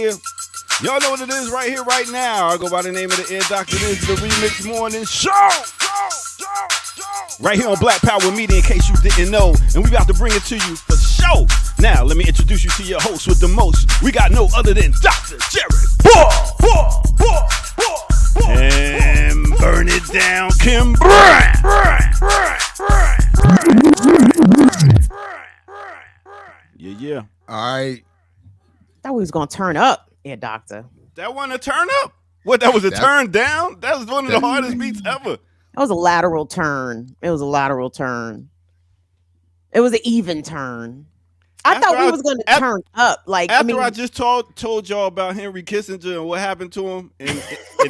yeah. Y'all know what it is right here, right now. I go by the name of the Air Doctor. This is the Remix Morning Show. Right here on Black Power Media, in case you didn't know. And we about to bring it to you for show. Now, let me introduce you to your host with the most. We got no other than Dr. Jerry. And burn it down, Kim Brand. Yeah. All right. Thought we was gonna turn up, Doctor. That wasn't a turn up. What? That was a turn down. That was one of the hardest beats ever. That was a lateral turn. It was a lateral turn. It was an even turn. I thought we was gonna turn up. Like I just told y'all about Henry Kissinger and what happened to him, and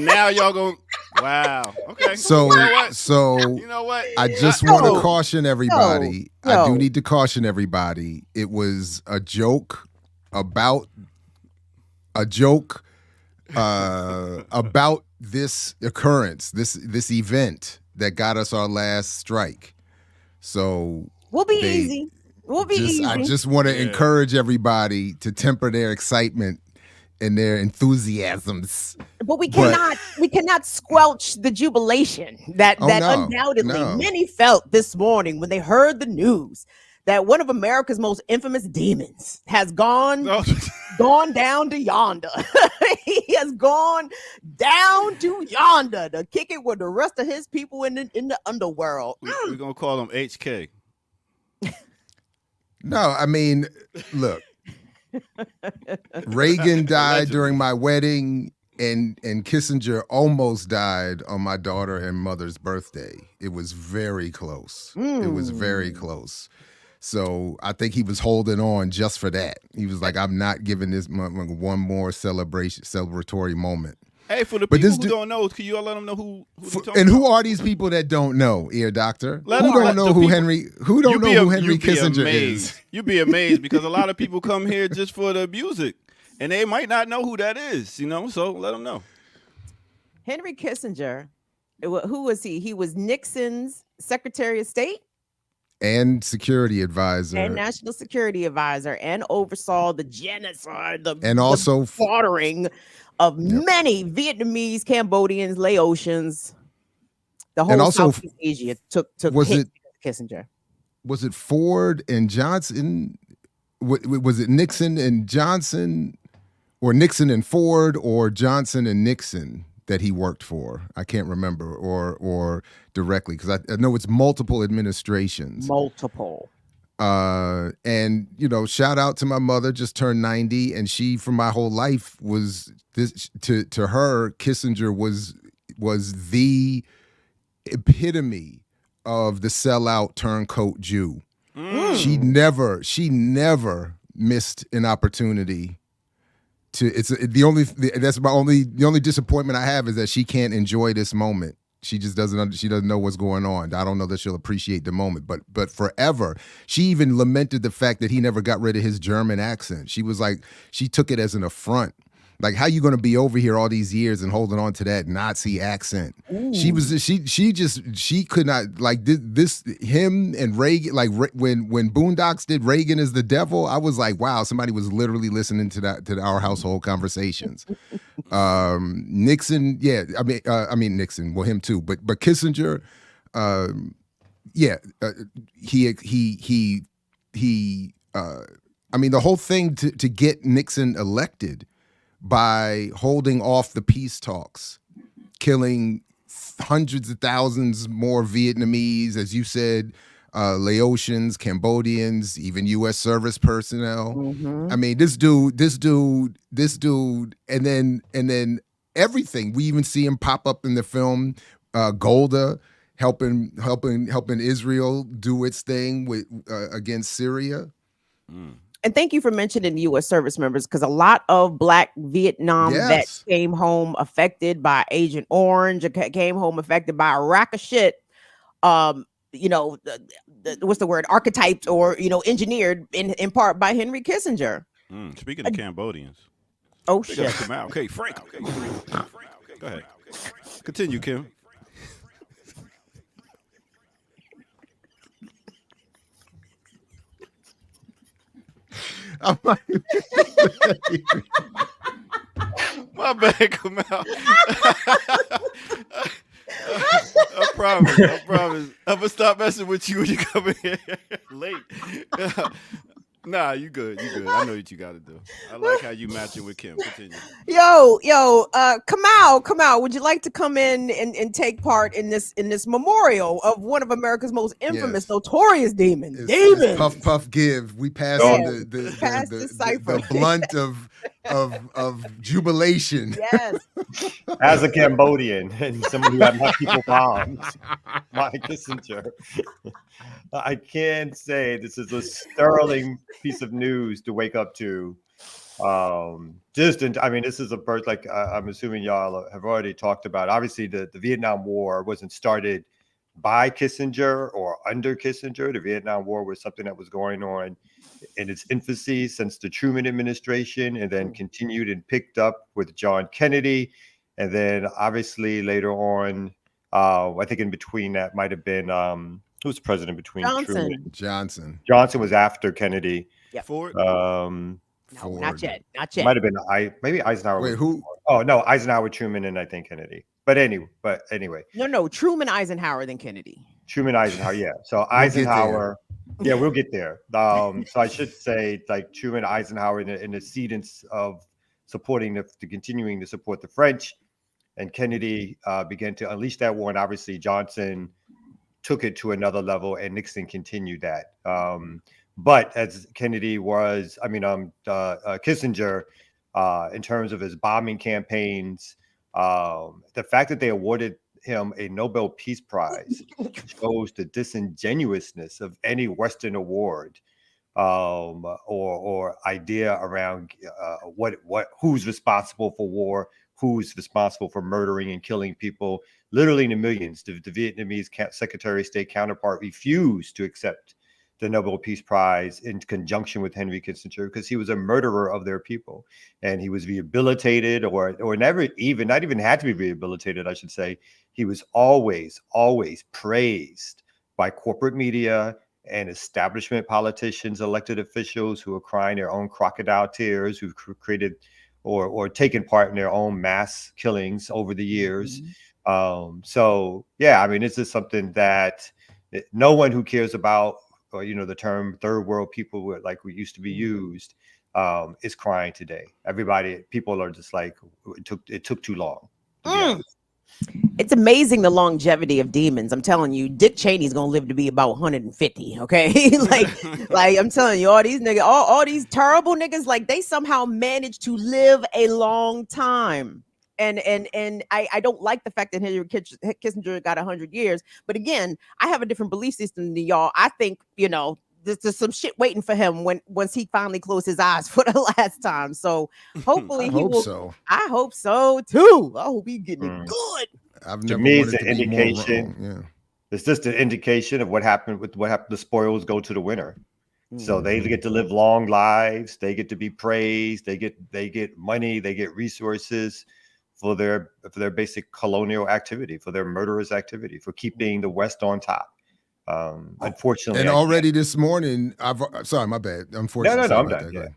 now y'all go, wow. Okay. So you know what? I just want to caution everybody. I do need to caution everybody. It was a joke about this occurrence, this event that got us our last strike. So we'll be easy. We'll be easy. I just want to encourage everybody to temper their excitement and their enthusiasms. But we cannot squelch the jubilation that undoubtedly many felt this morning when they heard the news that one of America's most infamous demons has gone down to yonder. He has gone down to yonder to kick it with the rest of his people in the underworld. We're gonna call him HK. No, I mean, look, Reagan died during my wedding, and Kissinger almost died on my daughter and mother's birthday. It was very close. It was very close. So I think he was holding on just for that. He was like, I'm not giving this one more celebratory moment. Hey, for the people who don't know, can you all let them know who who are these people that don't know, Ear Doctor? Who don't know who Henry Kissinger is? You'd be amazed because a lot of people come here just for the music, and they might not know who that is, so let them know. Henry Kissinger, who was he? He was Nixon's Secretary of State? And security advisor. And national security advisor, and oversaw the genocide, the slaughtering of many Vietnamese, Cambodians, Laotians. The whole Southeast Asia took hit Kissinger. Was it Ford and Johnson? Was it Nixon and Johnson, or Nixon and Ford, or Johnson and Nixon that he worked for? I can't remember, or directly, because I know it's multiple administrations. Multiple. And shout out to my mother, just turned 90, and she, for my whole life, was this to her, Kissinger was the epitome of the sellout turncoat Jew. She never missed an opportunity to. The only disappointment I have is that she can't enjoy this moment. She just doesn't know what's going on. I don't know that she'll appreciate the moment, but forever. She even lamented the fact that he never got rid of his German accent. She was like, she took it as an affront. Like, how you going to be over here all these years and holding on to that Nazi accent? Ooh. She could not, like, this him and Reagan, like when Boondocks did Reagan is the devil, I was like, wow, somebody was literally listening to our household conversations. Nixon, I mean Nixon, well, him too, but Kissinger, the whole thing to get Nixon elected by holding off the peace talks, killing hundreds of thousands more Vietnamese, as you said, Laotians, Cambodians, even U.S. service personnel. Mm-hmm. I mean, this dude, and then everything. We even see him pop up in the film Golda, helping Israel do its thing with against Syria. Mm. And thank you for mentioning U.S. service members, because a lot of Black Vietnam vets came home affected by Agent Orange, came home affected by a rack of shit. What's the word? Archetyped or engineered in part by Henry Kissinger. Speaking of Cambodians. Oh shit! Okay, Frank. Go ahead. Continue, Kim. I'm like, My bad, come out. I promise. I'm gonna stop messing with you when you come in here late. Nah, you good. I know what you got to do. I like how you matching with Kim. Continue. Kamal, would you like to come in and take part in this memorial of one of America's most infamous, notorious demons? It's puff puff give. We passed the blunt of jubilation. Yes. As a Cambodian and someone who had my people bombed by Kissinger, I can say this is a sterling piece of news to wake up to. This is a birth, like I'm assuming y'all have already talked about. Obviously, the Vietnam War wasn't started by Kissinger or under Kissinger. The Vietnam War was something that was going on in its infancy since the Truman administration, and then continued and picked up with John Kennedy. And then obviously later on, I think in between that might have been, who was president between Truman? Johnson. Johnson was after Kennedy. Yeah. Ford? No, not yet. Might have been maybe Eisenhower. Wait, who? Oh no, Eisenhower, Truman, and I think Kennedy. But anyway. No, Truman, Eisenhower, then Kennedy. Truman, Eisenhower, yeah. So Eisenhower, yeah, we'll get there. So I should say like Truman, Eisenhower, in the sedence of continuing to support the French, and Kennedy began to unleash that war, and obviously Johnson took it to another level, and Nixon continued that. But as Kissinger, in terms of his bombing campaigns, the fact that they awarded him a Nobel Peace Prize shows the disingenuousness of any Western award or idea around who's responsible for war, who's responsible for murdering and killing people, literally in the millions. The Vietnamese Secretary of State counterpart refused to accept the Nobel Peace Prize in conjunction with Henry Kissinger because he was a murderer of their people, and he was rehabilitated or not even had to be rehabilitated, I should say. He was always praised by corporate media and establishment politicians, elected officials who are crying their own crocodile tears, who've created or taken part in their own mass killings over the years. This is something that no one who cares about, the term third world people, like we used to be used, is crying today. People are just like, it took too long. It's amazing the longevity of demons. I'm telling you, Dick Cheney's gonna live to be about 150. Okay, like I'm telling you, all these niggas, all these terrible niggas, like they somehow managed to live a long time. And I don't like the fact that Henry Kissinger got 100 years. But again, I have a different belief system than y'all. I think, there's some shit waiting for him once he finally closed his eyes for the last time. So hopefully he will. So. I hope so too. I hope he's getting it good. To me, it's an indication. Yeah. It's just an indication of what happened. The spoils go to the winner. So they get to live long lives. They get to be praised. They get money. They get resources for their basic colonial activity, for their murderous activity, for keeping the West on top. Unfortunately, and already this morning, sorry, my bad. Unfortunately, no, I'm done. Yeah.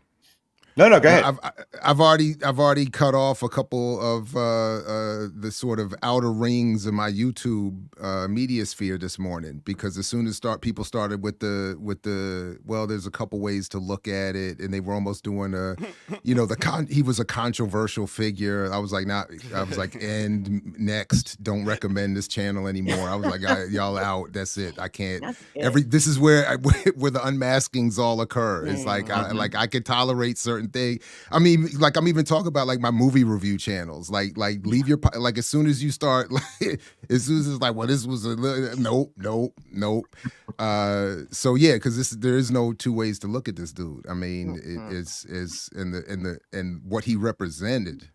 No, go ahead. I've already cut off a couple of the sort of outer rings of my YouTube media sphere this morning, because as soon as people started with the there's a couple ways to look at it, and they were almost doing he was a controversial figure. I was like, end, next, don't recommend this channel anymore. I was like, y'all out. That's it. I can't. This is where the unmaskings all occur. It's like I could tolerate certain thing. I mean, like I'm even talking about like my movie review channels. Like leave your as soon as you start, as soon as it's like, well, this was nope. So yeah, because there is no two ways to look at this dude. I mean, it's and what he represented.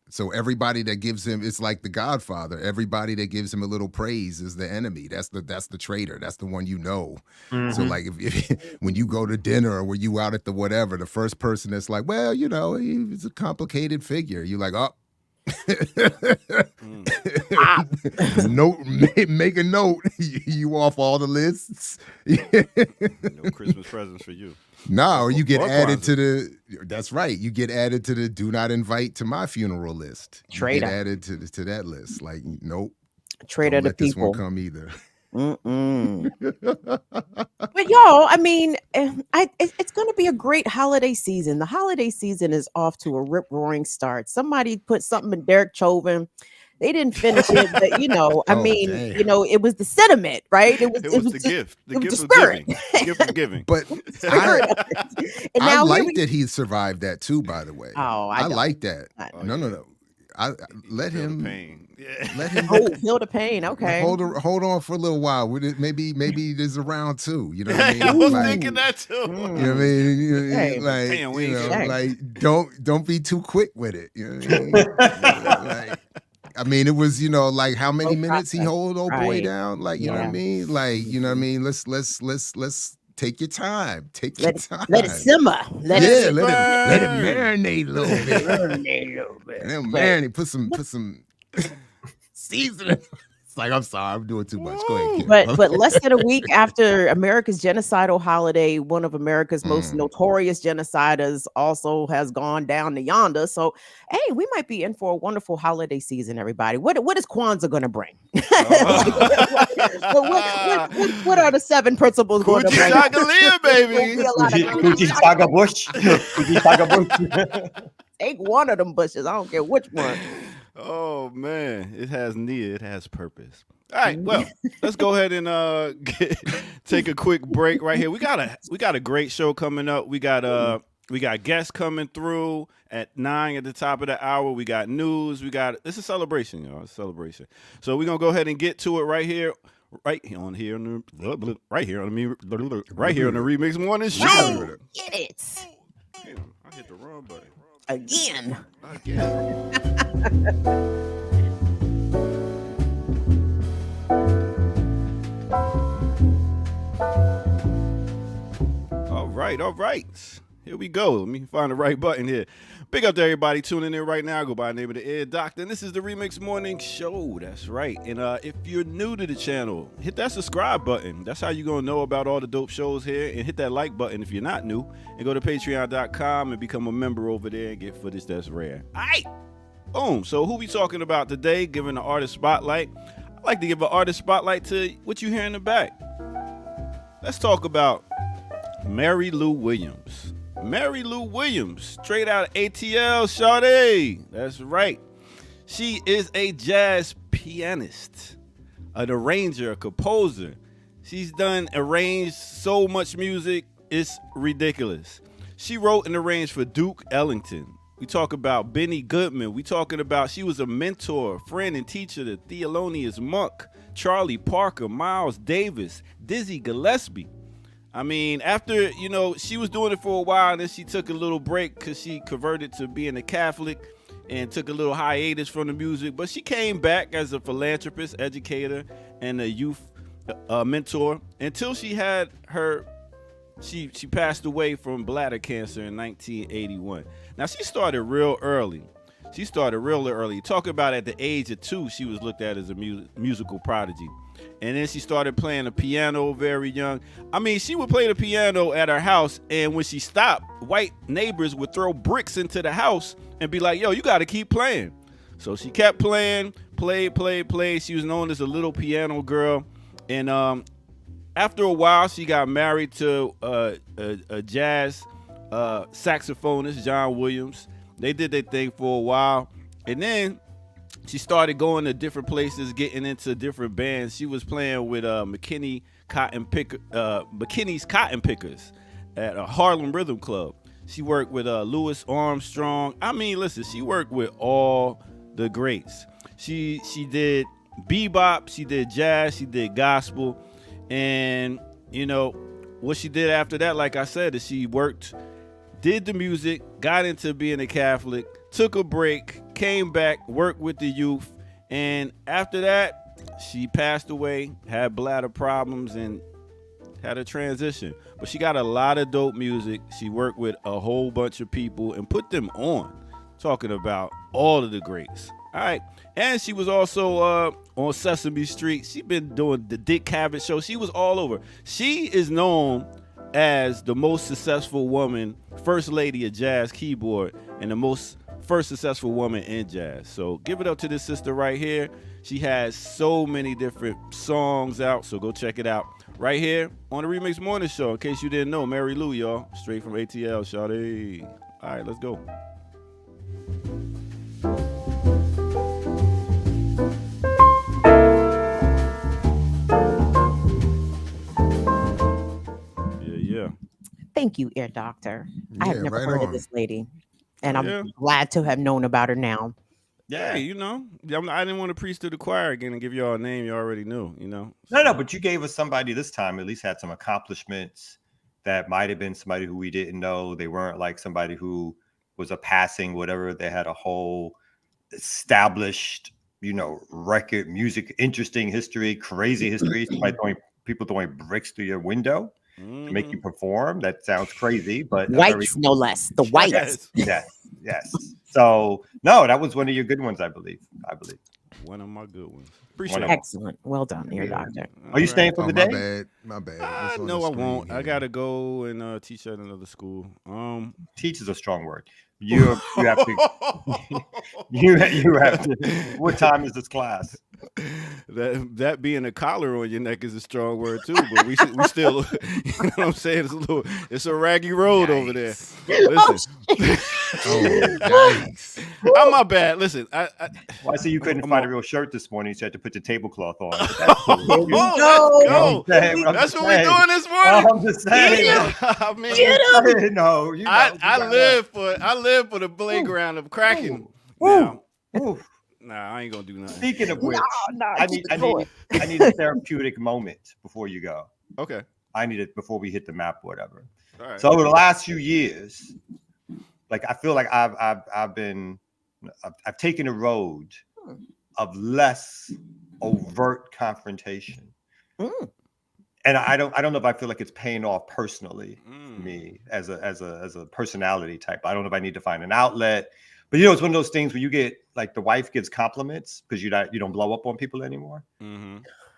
So everybody that gives him, it's like the Godfather. Everybody that gives him a little praise is the enemy. That's the traitor. That's the one So like if when you go to dinner or when you out at the whatever, the first person that's like, well, he was a complicated figure. You're like, oh, Note, make a note. You off all the lists. No Christmas presents for you. No, you get Or added Kwanzaa. to the. That's right. You get added to the do not invite to my funeral list. You Traitor. get added to that list. Like, nope. Traitor Don't to let this one people. come either. But y'all, I mean, it's going to be a great holiday season. The holiday season is off to a rip roaring start. Somebody put something in Derek Chauvin. They didn't finish it, but I Oh, mean, damn. it was the sentiment, right? It was the gift. The it was gift the of spirit. giving. The gift of giving. But Spirit of it. And I now like that he survived that too. By the way, Oh, I don't. like that. I- No. I let Feel the him. pain. Yeah. Let him. Feel the pain. Okay. Hold on for a little while. Maybe there's a round two. You know what I mean? I was Like, thinking that too. you know what I mean? Hey. Like, Damn, we you ain't know, sure. like don't be too quick with it. You know what I mean? Like, I mean, it was, like how many Slow minutes he process. hold old boy Right. down? Like, you know what I Yeah. mean? Like, you know what I mean? Let's take your time. Take your time. Let it simmer. Let Yeah, it let it burn. marinate a little bit. marinate a little bit. And then But- marinate, put some seasoning. It's like, I'm sorry, I'm doing too much. Go ahead, Kim. But less than a week after America's genocidal holiday, one of America's most notorious genociders also has gone down to yonder. So, hey, we might be in for a wonderful holiday season, everybody. What is Kwanzaa going to bring? What are the 7 principles going to bring? Kuchagalia, baby. Gonna be a lot of Fuji Saga Bush. Fuji Saga Bush. Take one of them bushes. I don't care which one. Oh man, it has Nia. It has purpose. All right, well, let's go ahead and take a quick break right here. We got a great show coming up. We got guests coming through at 9 at the top of the hour. We got news. It's a celebration, y'all. It's a celebration. So we're gonna go ahead and get to it right here on the Remix Morning Show. Get it Damn, I hit the wrong button. again. All right. Here we go. Let me find the right button here. Big up to everybody tuning in right now. Go by the name of the Ear Doctor. And this is the Remix Morning Show. That's right. And if you're new to the channel, hit that subscribe button. That's how you're going to know about all the dope shows here. And hit that like button if you're not new. And go to patreon.com and become a member over there and get footage that's rare. All right. Boom. So who we talking about today? Giving the artist spotlight. I like to give an artist spotlight to what you hear in the back. Let's talk about Mary Lou Williams. Mary Lou Williams, straight out of ATL, Sade. That's right. She is a jazz pianist, an arranger, a composer. She's arranged so much music, it's ridiculous. She wrote and arranged for Duke Ellington. We talk about Benny Goodman. We talking about she was a mentor, friend, and teacher to Thelonious Monk, Charlie Parker, Miles Davis, Dizzy Gillespie. I mean, after, she was doing it for a while, and then she took a little break because she converted to being a Catholic and took a little hiatus from the music. But she came back as a philanthropist, educator, and a youth mentor until she had she passed away from bladder cancer in 1981. Now, she started real early. Talking about at the age of 2, she was looked at as a musical prodigy. And then she started playing the piano very young. I mean, she would play the piano at her house, and when she stopped, white neighbors would throw bricks into the house and be like, yo, you got to keep playing. So she kept playing, played. She was known as a little piano girl. And after a while, she got married to a jazz saxophonist, John Williams. They did their thing for a while. And then she started going to different places, getting into different bands. She was playing with McKinney's Cotton Pickers at a Harlem Rhythm Club. She worked with Louis Armstrong. I mean, listen, she worked with all the greats. She did bebop, she did jazz, she did gospel. And, what she did after that, like I said, is she did the music, got into being a Catholic, took a break, came back, worked with the youth, and after that, she passed away, had bladder problems, and had a transition. But she got a lot of dope music. She worked with a whole bunch of people and put them on, talking about all of the greats. All right. And she was also on Sesame Street. She been doing the Dick Cavett show. She was all over. She is known as the most successful woman, first lady of jazz keyboard, and the most first successful woman in jazz. So give it up to this sister right here. She has so many different songs out, so go check it out right here on the Remix Morning Show. In case you didn't know, Mary Lou, y'all, straight from ATL, shawty. All right, let's go. Yeah. Thank you, Ear Doctor. I have never heard of this lady, and I'm glad to have known about her now. Yeah, you know, I didn't want to preach to the choir again and give y'all a name you already knew, you know. No, but you gave us somebody this time, at least had some accomplishments that might have been somebody who we didn't know. They weren't like somebody who was a passing whatever. They had a whole established, you know, record, music, interesting history, crazy history. People throwing bricks through your window to make you perform. That sounds crazy, but whites, no less. The whites. Yes. So no, that was one of your good ones, I believe. One of my good ones. Appreciate it. Excellent. Well done, Ear Doctor. Are you staying for the day? My bad. No, I won't. I gotta go and teach at another school. Teach is a strong word. You have to. You have to. What time is this class? That being a collar on your neck is a strong word too, but we still, you know what I'm saying? It's a raggy road over there. Listen, yikes. Oh my bad. Listen, I see you couldn't find a real shirt this morning, so you had to put the tablecloth on. Let's go. That's what we're doing this morning. I'm just saying. I mean, no, I live for the playground of cracking. Nah, I ain't gonna do nothing. Speaking of which, I need a therapeutic moment before you go. Okay. I need it before we hit the map, whatever. All right. So over the last few years, like I feel like I've taken a road of less overt confrontation. And I don't know if I feel like it's paying off personally for me as a personality type. I don't know if I need to find an outlet. But you know, it's one of those things where you get like the wife gives compliments because you don't blow up on people anymore. Mm-hmm.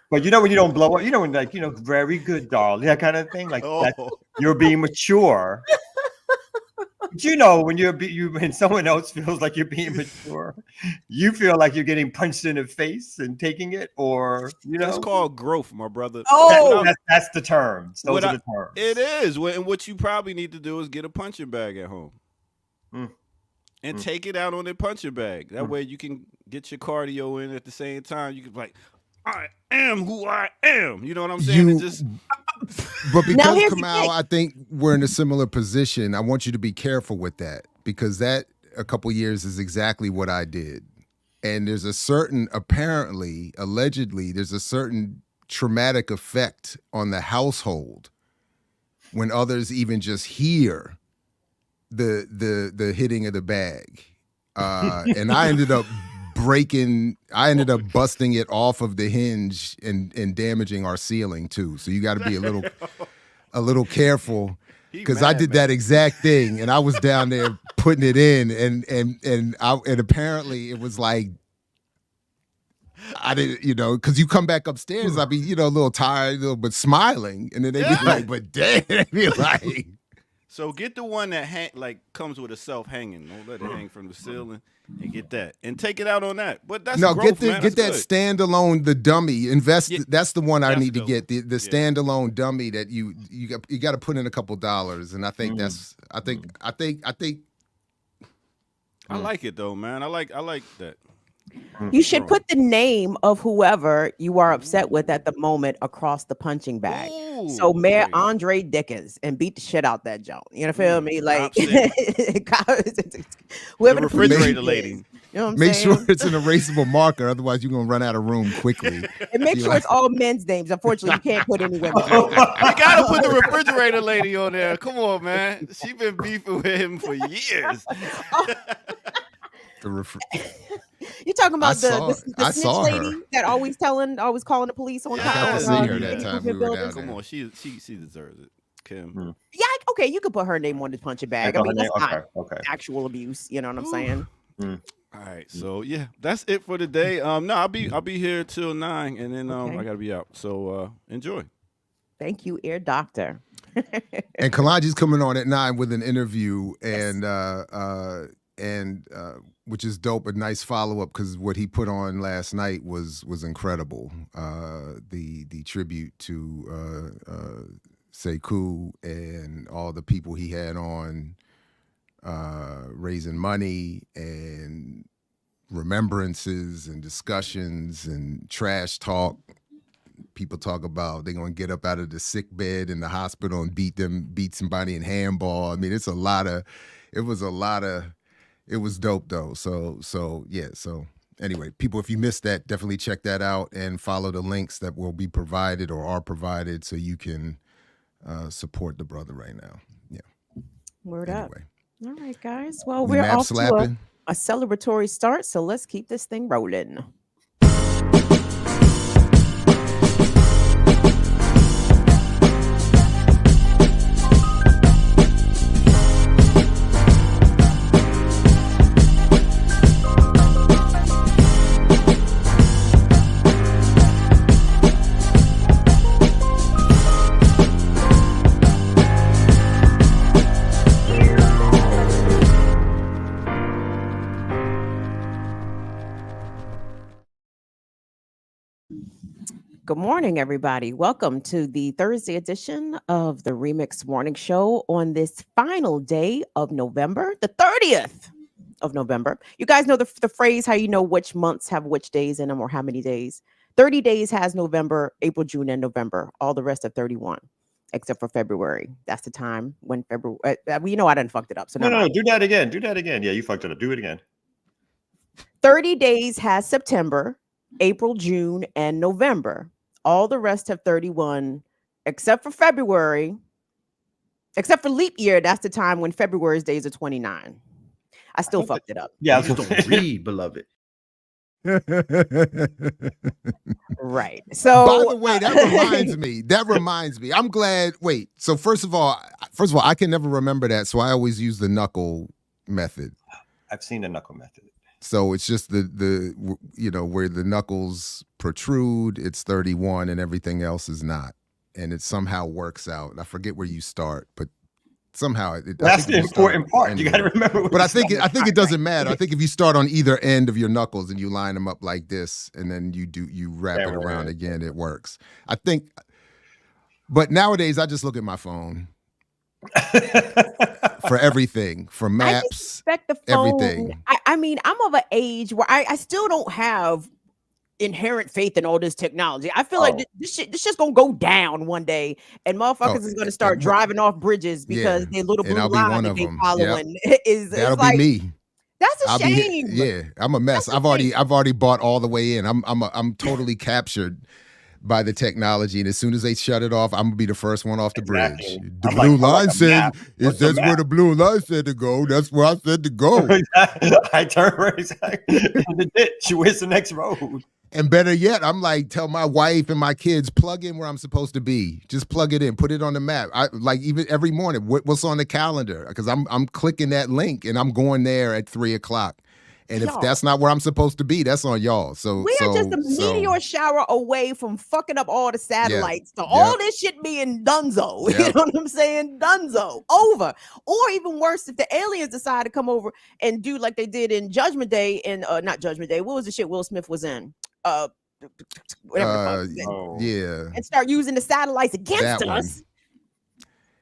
But you know when you don't blow up, you know when like very good, darling, that kind of thing. Like you're being mature. But you know when when someone else feels like you're being mature, you feel like you're getting punched in the face and taking it, or that's called growth, my brother. That's the term. Those are the terms. It is. And what you probably need to do is get a punching bag at home. And take it out on the punching bag. That way you can get your cardio in at the same time. You can be like, I am who I am. You know what I'm saying? But because Kamal, I think we're in a similar position. I want you to be careful with that, because that a couple years is exactly what I did. And there's a certain, allegedly, there's a certain traumatic effect on the household when others even just hear the hitting of the bag, and I ended up busting it off of the hinge and damaging our ceiling too. So you got to be a little careful, because I did that exact thing, and I was down there putting it in, and apparently it was like I didn't, because you come back upstairs, I'd be a little tired, but smiling, and then they'd be like, but damn, they'd be like. So get the one that comes with a self hanging. Don't let it hang from the ceiling, and get that, and take it out on that. But that's growth, man. Get that standalone, the dummy. That's the one I need to get. The standalone dummy that you got to put in a couple dollars, and I think I like it though, man. I like that. You should put the name of whoever you are upset with at the moment across the punching bag. Ooh, so Mayor Andre Dickens, and beat the shit out that joint. You know, feel me? Like whoever the refrigerator lady. You know what I'm Make saying? sure it's an erasable marker, otherwise you're gonna run out of room quickly. And make sure it's all men's names. Unfortunately, you can't put any women's names. You gotta put the refrigerator lady on there. Come on, man. She been beefing with him for years. You talking about the snitch lady that always calling the police on I got to see her that time we were down Come there. on, she deserves it. Kim. Yeah, okay, you could put her name on the punching bag. I mean, that's not actual abuse. You know what I'm saying? All right, so yeah, that's it for today. No, I'll be here till 9, and then Okay. I gotta be out. So enjoy. Thank you, Ear Doctor. And Kalaji's coming on at 9 with an interview, Yes. and which is dope. A nice follow up because what he put on last night was incredible. The tribute to Sekou and all the people he had on, raising money and remembrances and discussions and trash talk. People talk about they're gonna get up out of the sick bed in the hospital and beat somebody in handball. I mean, it was dope though. So yeah. So anyway, people, if you missed that, definitely check that out and follow the links that will be provided or are provided so you can support the brother right now. Yeah. Word up. Anyway, All right, guys. Well, we we're map off to slapping. a celebratory start, so let's keep this thing rolling. Good morning, everybody. Welcome to the Thursday edition of the Remix Morning Show on this final day of November, the 30th of November. You guys know the phrase, how you know which months have which days in them or how many days. 30 days has November, April, June, and November. All the rest of 31, except for February. That's the time when February, you know I done fucked it up. So No, do that again. Do that again. Yeah, you fucked it up. Do it again. 30 days has September, April, June, and November. All the rest have 31, except for February, except for leap year. That's the time when February's days are 29. I still fucked it up. Yeah, You don't read, beloved. Right. So, by the way, that reminds me. I'm glad. Wait. So first of all, I can never remember that, so I always use the knuckle method. I've seen the knuckle method. So it's just the where the knuckles protrude, it's 31 and everything else is not. And it somehow works out. I forget where you start, but somehow that's the important part. You got to remember. But I think it doesn't matter. I think if you start on either end of your knuckles and you line them up like this and then you wrap it around again, it works. I think, but nowadays I just look at my phone. For everything, for maps, I expect the phone, everything. I mean, I'm of an age where I still don't have inherent faith in all this technology. I feel like this shit's gonna go down one day, and motherfuckers is gonna start driving off bridges because their little blue line that they following is that'll like, be me. That's a shame. I'm a mess. I've already bought all the way in. I'm totally captured by the technology, and as soon as they shut it off, I'm gonna be the first one off the bridge. The blue line said, "If that's where the blue line said to go, that's where I said to go." I turn right in the ditch. Where's the next road? And better yet, I'm like, tell my wife and my kids, plug in where I'm supposed to be. Just plug it in, put it on the map. I like even every morning, what's on the calendar? Because I'm clicking that link and I'm going there at 3:00. And if that's not where I'm supposed to be, that's on y'all. So we are just a meteor shower away from fucking up all the satellites to all this shit being dunzo. You know what I'm saying? Dunzo. Over. Or even worse, if the aliens decide to come over and do like they did in Judgment Day and not Judgment Day. What was the shit Will Smith was in? Whatever. And start using the satellites against us.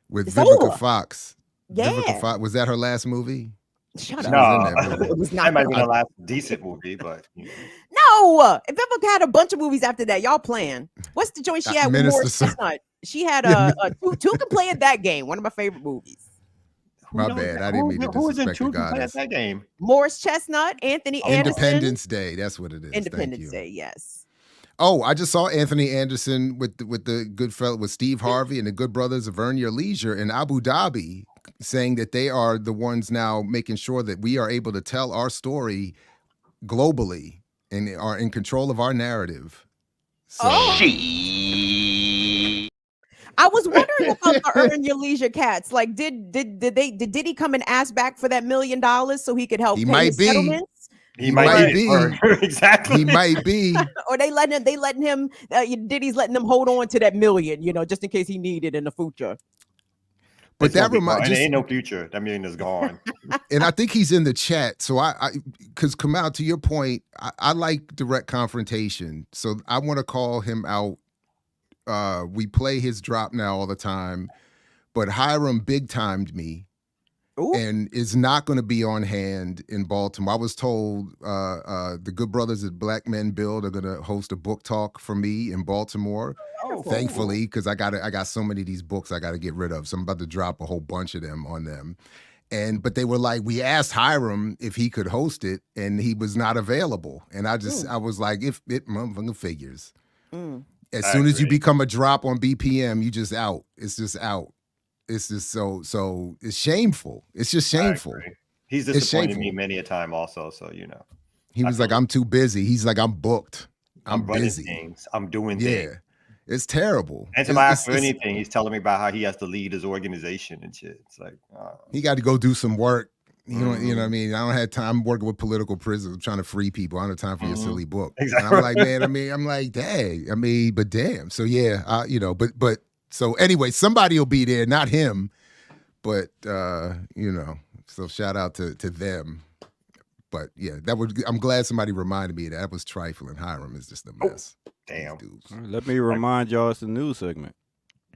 With Vivica Fox. Yeah. Vivica Fox. Was that her last movie? Shut up. No, it was not. That might be the last decent movie, but no. If Vivica had a bunch of movies after that, y'all playing. What's the joint she had with Morris Chestnut? She had two can play at that game. One of my favorite movies. My bad. I didn't mean to disrespect the goddess. That game? Morris Chestnut, Anthony Anderson. Independence Day. That's what it is. Independence Day. Yes. Oh, I just saw Anthony Anderson with the good fellow with Steve Harvey and the Good Brothers of Earn Your Leisure in Abu Dhabi, saying that they are the ones now making sure that we are able to tell our story globally and are in control of our narrative. So. I was wondering about the Earn Your Leisure cats. Like, did he come and ask back for that $1 million so he could help pay his settlements? He might be exactly. He might be. Or they letting him. Diddy's letting them hold on to that million, just in case he need it in the future. But that reminds ain't no future. That million is gone. And I think he's in the chat. So because Kamau, to your point, I like direct confrontation. So I want to call him out. We play his drop now all the time, but Hiram big timed me. Ooh. And is not going to be on hand in Baltimore. I was told the good brothers at Black Men Build are going to host a book talk for me in Baltimore. Oh, thankfully, because I got so many of these books I got to get rid of. So I'm about to drop a whole bunch of them on them. But they were like, we asked Hiram if he could host it, and he was not available. And I was like, if it motherfucking figures. As soon as you become a drop on BPM, you just out. It's just out. It's just so it's shameful. It's just shameful. He's disappointed me many a time also, so He was like, I'm too busy. He's like, I'm booked. I'm busy. Things. I'm doing things. It's terrible. And to ask for anything, he's telling me about how he has to lead his organization and shit. It's like he got to go do some work. You know what I mean? I don't have time. I'm working with political prisoners. I'm trying to free people. I don't have time for your silly book. Exactly. And I'm like, man, I'm like, dang. But damn. So but so anyway, somebody will be there, not him, but so shout out to them. But yeah, I'm glad somebody reminded me that was trifling. Hiram is just a mess. Oh, damn. Right, let me remind y'all it's the news segment.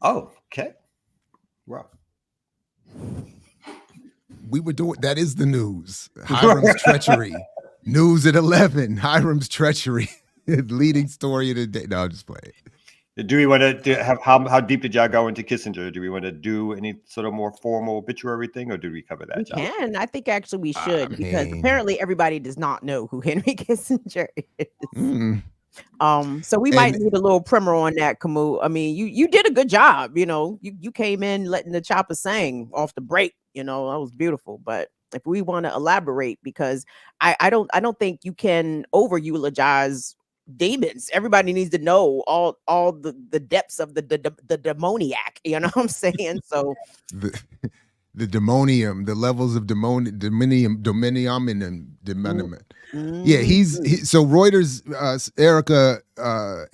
Oh, okay. Wow. We were doing that is the news. Hiram's treachery. News at 11. Hiram's treachery. Leading story of the day. No, I'm just playing. Do we want to have how deep did y'all go into Kissinger? Do we want to do any sort of more formal obituary thing, or do we cover that? We can. I think actually we should because apparently everybody does not know who Henry Kissinger is. So we might need a little primer on that, Camus. I mean, you did a good job. You came in letting the chopper sing off the break. That was beautiful. But if we want to elaborate, because I don't think you can over eulogize demons. Everybody needs to know all the depths of the demoniac. You know what I'm saying? So the demonium, the levels of dominium and yeah, so Reuters. Erica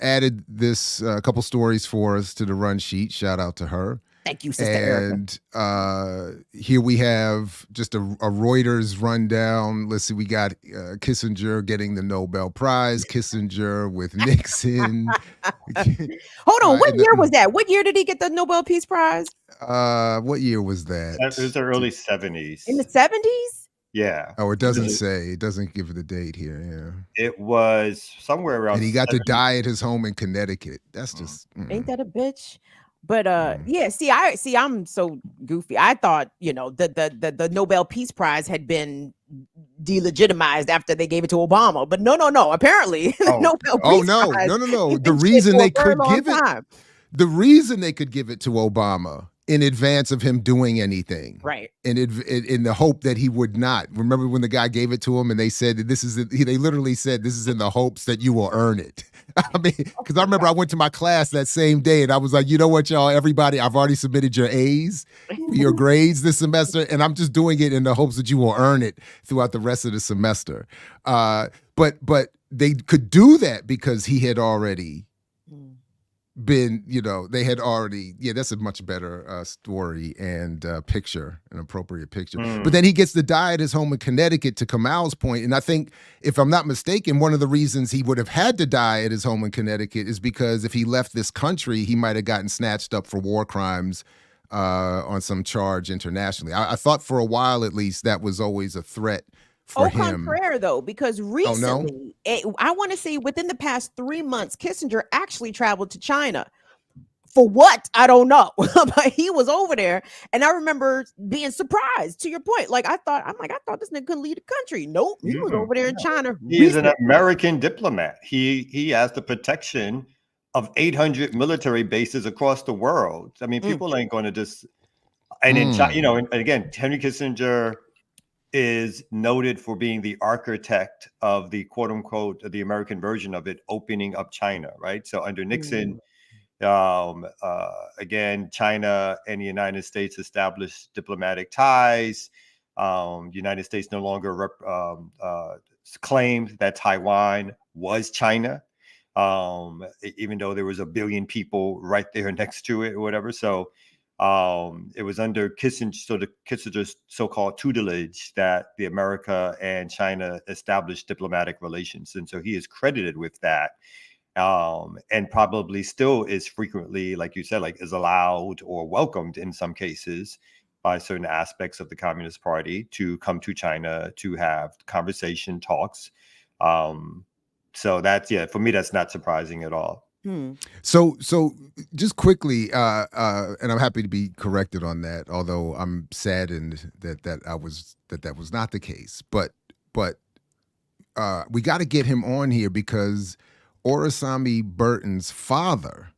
added this couple stories for us to the run sheet. Shout out to her. Thank you, Sister Erica. And here we have just a Reuters rundown. Let's see, we got Kissinger getting the Nobel Prize, Kissinger with Nixon. Hold on, what year was that? What year did he get the Nobel Peace Prize? What year was that? It was the early 70s. In the 70s? Yeah. Oh, it doesn't say. It doesn't give the date here. Yeah. It was somewhere around. And he got to die at his home in Connecticut. That's just ain't that a bitch? But yeah, I'm so goofy. I thought, the Nobel Peace Prize had been delegitimized after they gave it to Obama. But no. Apparently, the Nobel Peace Prize. No. The reason they could give it to Obama in advance of him doing anything, right? And in the hope that he would not. Remember when the guy gave it to him, and they said that they literally said this is in the hopes that you will earn it. I mean, because I remember I went to my class that same day, and I was like, you know what, y'all, everybody, I've already submitted your A's, your grades this semester, and I'm just doing it in the hopes that you will earn it throughout the rest of the semester. But they could do that because he had already been, they had already, that's a much better story and picture, an appropriate picture. But then he gets to die at his home in Connecticut, to Kamal's point. And I think, if I'm not mistaken, one of the reasons he would have had to die at his home in Connecticut is because if he left this country, he might have gotten snatched up for war crimes on some charge internationally. I thought for a while, at least, that was always a threat for him. Contraire, though, because recently, I want to say within the past 3 months, Kissinger actually traveled to China. For what? I don't know. But he was over there. And I remember being surprised, to your point. I thought this nigga couldn't lead the country. Nope. He was over there in China. He's an American diplomat. He has the protection of 800 military bases across the world. I mean, people ain't going to just, and in China, and again, Henry Kissinger is noted for being the architect of the quote unquote, the American version of it, opening up China, right? So under Nixon, again, China and the United States established diplomatic ties. United States no longer claimed that Taiwan was China, even though there was a billion people right there next to it or whatever. So it was under Kissinger's so-called tutelage that the America and China established diplomatic relations. And so he is credited with that. And probably still is frequently, like you said, like is allowed or welcomed in some cases by certain aspects of the Communist Party to come to China to have conversation talks. So that's, yeah, for me, that's not surprising at all. So just quickly, and I'm happy to be corrected on that, although I'm saddened that was not the case. But we got to get him on here because Orasami Burton's father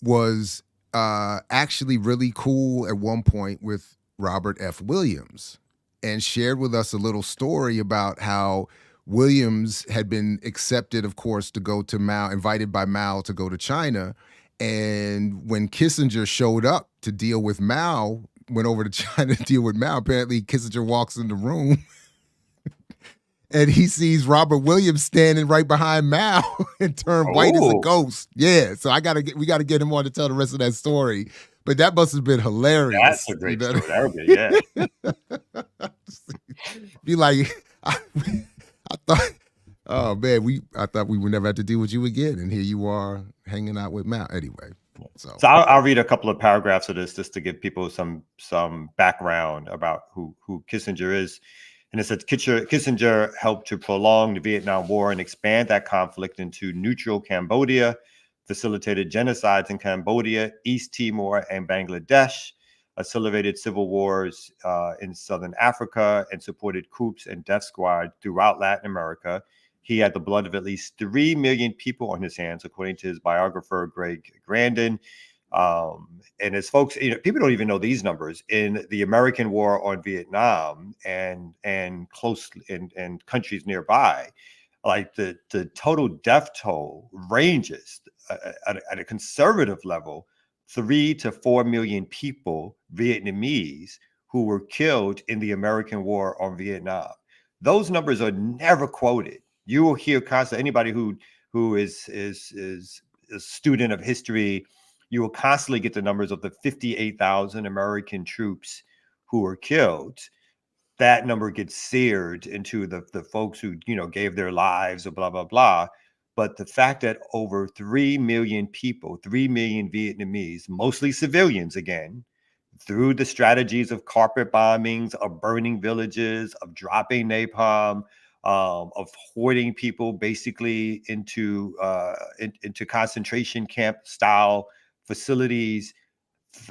was actually really cool at one point with Robert F. Williams and shared with us a little story about how Williams had been accepted, of course, to go to Mao, invited by Mao to go to China. And when Kissinger showed up to deal with Mao, went over to China to deal with Mao, apparently Kissinger walks in the room and he sees Robert Williams standing right behind Mao and turned white as a ghost. Yeah, so we gotta get him on to tell the rest of that story. But that must have been hilarious. That's a great story. That would be, yeah. Be like, I thought, oh man, I thought we would never have to deal with you again, and here you are hanging out with Mao. Anyway, so I'll read a couple of paragraphs of this just to give people some background about who Kissinger is. And it says Kissinger helped to prolong the Vietnam War and expand that conflict into neutral Cambodia, facilitated genocides in Cambodia, East Timor, and Bangladesh, accelerated civil wars in Southern Africa, and supported coups and death squads throughout Latin America. He had the blood of at least 3 million people on his hands, according to his biographer, Greg Grandin. And as folks, people don't even know these numbers in the American war on Vietnam and close and countries nearby, like the total death toll ranges at a conservative level, 3 to 4 million people, Vietnamese, who were killed in the American war on Vietnam. Those numbers are never quoted. You will hear constantly anybody who is a student of history. You will constantly get the numbers of the 58,000 American troops who were killed. That number gets seared into the folks who, gave their lives or blah, blah, blah. But the fact that over 3 million people, 3 million Vietnamese, mostly civilians again, through the strategies of carpet bombings, of burning villages, of dropping napalm, of hoarding people basically into concentration camp style facilities,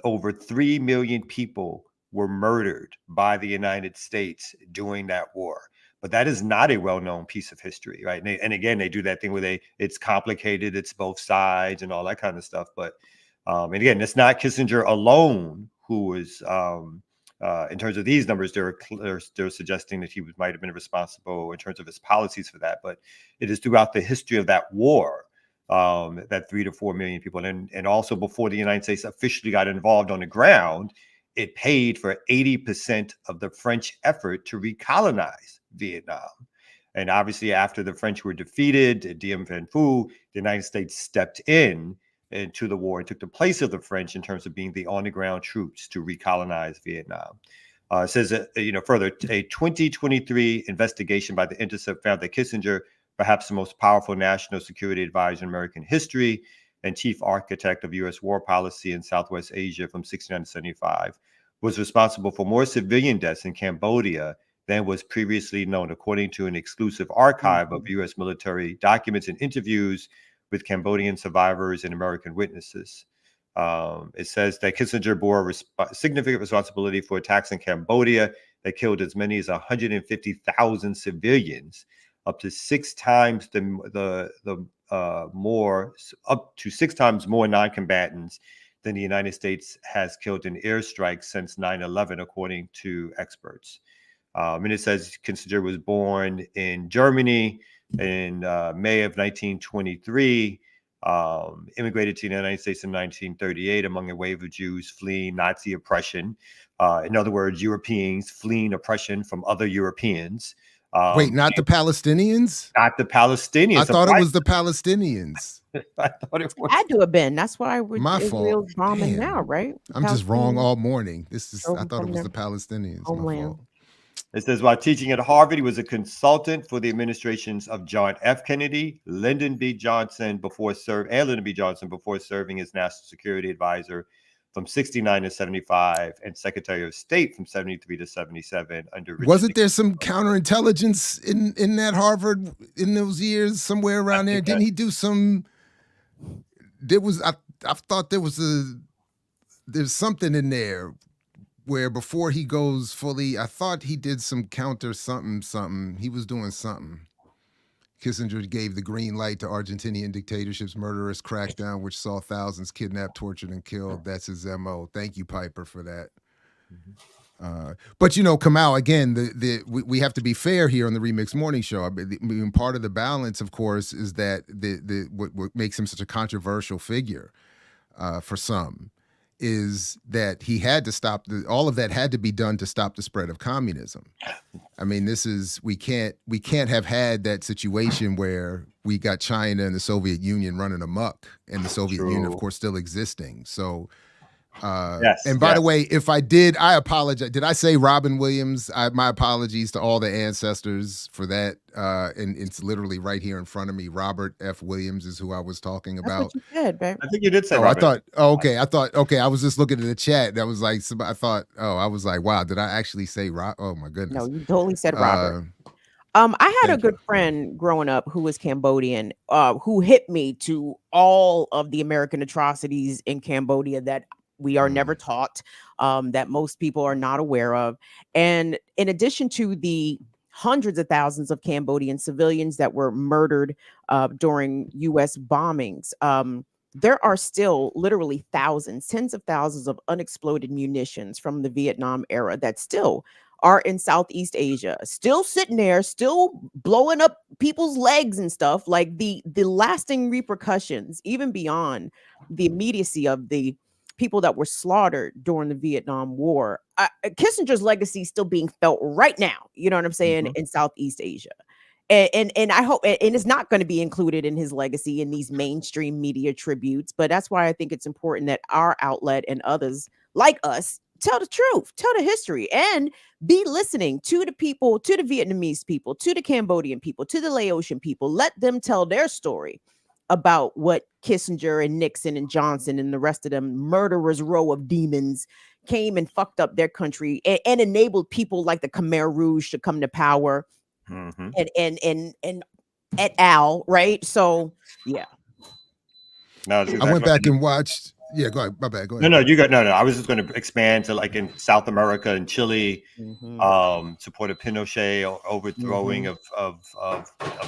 over 3 million people were murdered by the United States during that war. But that is not a well-known piece of history, right? And again, they do that thing where it's complicated, it's both sides and all that kind of stuff. But and again, it's not Kissinger alone who was, in terms of these numbers, they're suggesting that he might have been responsible in terms of his policies for that. But it is throughout the history of that war that 3 to 4 million people, and also before the United States officially got involved on the ground, it paid for 80% of the French effort to recolonize Vietnam. And obviously, after the French were defeated, Dien Bien Phu, the United States stepped into the war and took the place of the French in terms of being the on-the-ground troops to recolonize Vietnam. It says, further, a 2023 investigation by The Intercept found that Kissinger, perhaps the most powerful national security advisor in American history and chief architect of U.S. war policy in Southwest Asia from 69 to 75, was responsible for more civilian deaths in Cambodia than was previously known, according to an exclusive archive of U.S. military documents and interviews with Cambodian survivors and American witnesses. It says that Kissinger bore significant responsibility for attacks in Cambodia that killed as many as 150,000 civilians, up to 6 times more non-combatants than the United States has killed in airstrikes since 9/11, according to experts. And it says Kissinger was born in Germany in May of 1923, immigrated to the United States in 1938 among a wave of Jews fleeing Nazi oppression. In other words, Europeans fleeing oppression from other Europeans. Wait, not the Palestinians? Not the Palestinians. I thought it was the Palestinians. I thought it was. Had to have been. That's why My fault. Israel's bombing Damn. now, right? I'm just wrong all morning. I thought it was the the Palestinians. homeland. My fault. It says, while teaching at Harvard, he was a consultant for the administrations of John F. Kennedy, Lyndon B. Johnson before serving as national security advisor from 69 to 75 and Secretary of State from 73 to 77 under Richard Wasn't there some counterintelligence in that Harvard in those years somewhere around there? Didn't he do some? I thought there's something in there where before he goes fully, I thought he did some counter something. He was doing something. Kissinger gave the green light to Argentinian dictatorship's murderous crackdown, which saw thousands kidnapped, tortured, and killed. That's his MO. Thank you, Piper, for that. But Kamau, again, we have to be fair here on the Remix Morning Show. I mean, part of the balance, of course, is that what makes him such a controversial figure for some is that he had to stop all of that had to be done to stop the spread of communism. I mean, we can't have had that situation where we got China and the Soviet Union running amok and the Soviet Union, of course, still existing. So, and by the way, if I did, I apologize. Did I say Robin Williams? My apologies to all the ancestors for that. And it's literally right here in front of me. Robert F. Williams is who I was talking about. That's what you said, babe. I think you did say. Robert. Okay. I was just looking at the chat. That was like, I was like, wow, did I actually say Rob? Oh my goodness. No, you totally said Robert. I had a good friend growing up who was Cambodian, who hit me to all of the American atrocities in Cambodia that we are never taught, that most people are not aware of. And in addition to the hundreds of thousands of Cambodian civilians that were murdered during U.S. bombings, there are still literally thousands, tens of thousands of unexploded munitions from the Vietnam era that still are in Southeast Asia, still sitting there, still blowing up people's legs and stuff. Like the lasting repercussions, even beyond the immediacy of the people that were slaughtered during the Vietnam War. Kissinger's legacy is still being felt right now. You know what I'm saying? In Southeast Asia. And I hope, and it's not going to be included in his legacy in these mainstream media tributes. But that's why I think it's important that our outlet and others like us tell the truth, tell the history, and be listening to the people, to the Vietnamese people, to the Cambodian people, to the Laotian people. Let them tell their story about what Kissinger and Nixon and Johnson and the rest of them murderers row of demons came and fucked up their country and enabled people like the Khmer Rouge to come to power and et al. Right. So yeah. No, I went back and watched. Yeah, go ahead. My bad. Go ahead. No, you got no. I was just going to expand to like in South America and Chile, supported Pinochet overthrowing of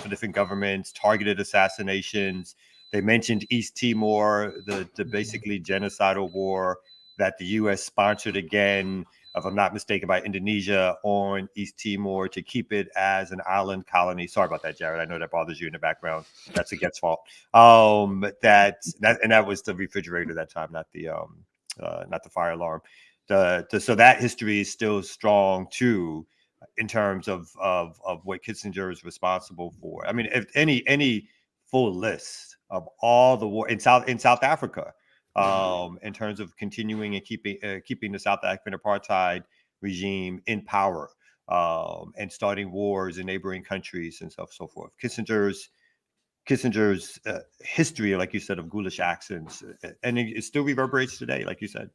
different governments, targeted assassinations. They mentioned East Timor, the basically genocidal war that the U.S. sponsored again, if I'm not mistaken, by Indonesia on East Timor to keep it as an island colony. Sorry about that, Jared. I know that bothers you in the background. That's a Get's fault. That was the refrigerator that time, not the fire alarm. So that history is still strong too, in terms of what Kissinger is responsible for. I mean, if any full list of all the war in South Africa. In terms of continuing and keeping the South African apartheid regime in power, and starting wars in neighboring countries and so forth. Kissinger's history, like you said, of ghoulish accents, and it still reverberates today, like you said.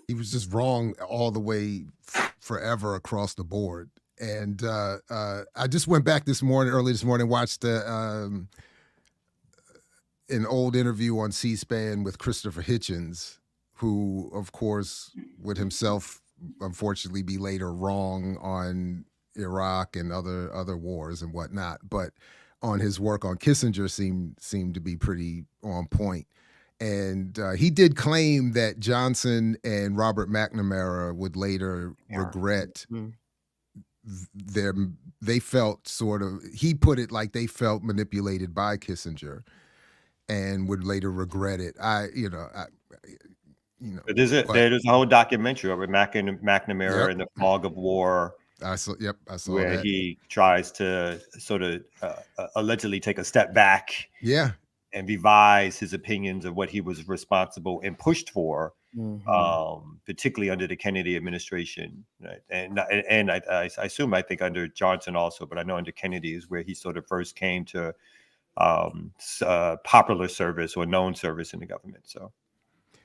He was just wrong all the way forever across the board. And I just went back early this morning, watched an old interview on C-SPAN with Christopher Hitchens, who, of course, would himself unfortunately be later wrong on Iraq and other wars and whatnot, but on his work on Kissinger seemed to be pretty on point. And he did claim that Johnson and Robert McNamara would later regret they felt he put it like they felt manipulated by Kissinger and would later regret it. There's a whole documentary of McNamara and the Fog of War. I saw. Yep, I saw where that. he tries to sort of allegedly take a step back. Yeah. And revise his opinions of what he was responsible and pushed for, particularly under the Kennedy administration, right? And I assume, I think under Johnson also, but I know under Kennedy is where he sort of first came to popular service or known service in the government. So,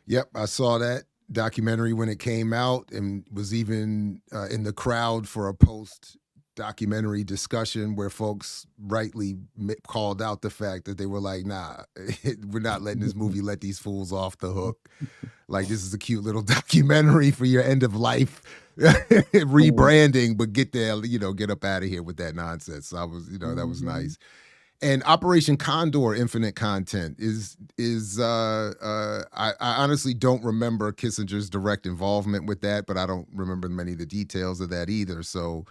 yep, I saw that documentary when it came out, and was even in the crowd for a post-documentary discussion where folks rightly called out the fact that they were like, "Nah, we're not letting this movie let these fools off the hook. Like, this is a cute little documentary for your end of life rebranding, but get there, get up out of here with that nonsense." So I was, that was nice. And Operation Condor Infinite Content is I honestly don't remember Kissinger's direct involvement with that, but I don't remember many of the details of that either. So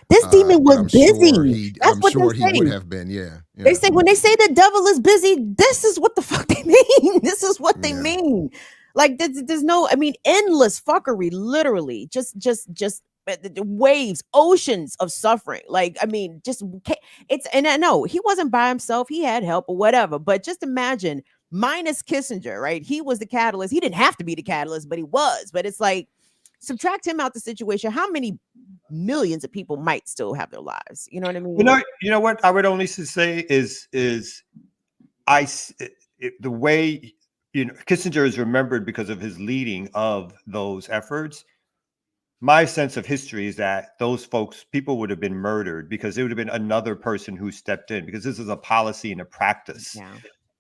this demon was busy. I'm sure he would have been. Yeah. They say, when they say the devil is busy, this is what the fuck they mean. This is what they mean. Like, there's no, I mean, endless fuckery, literally, just waves, oceans of suffering. Like, I mean, and I know he wasn't by himself, he had help or whatever, but just imagine, minus Kissinger, right? He was the catalyst. He didn't have to be the catalyst, but he was. But it's like, subtract him out the situation, how many millions of people might still have their lives? You know what I mean? You know what I would only say is the way, Kissinger is remembered because of his leading of those efforts. My sense of history is that those people would have been murdered because it would have been another person who stepped in, because this is a policy and a practice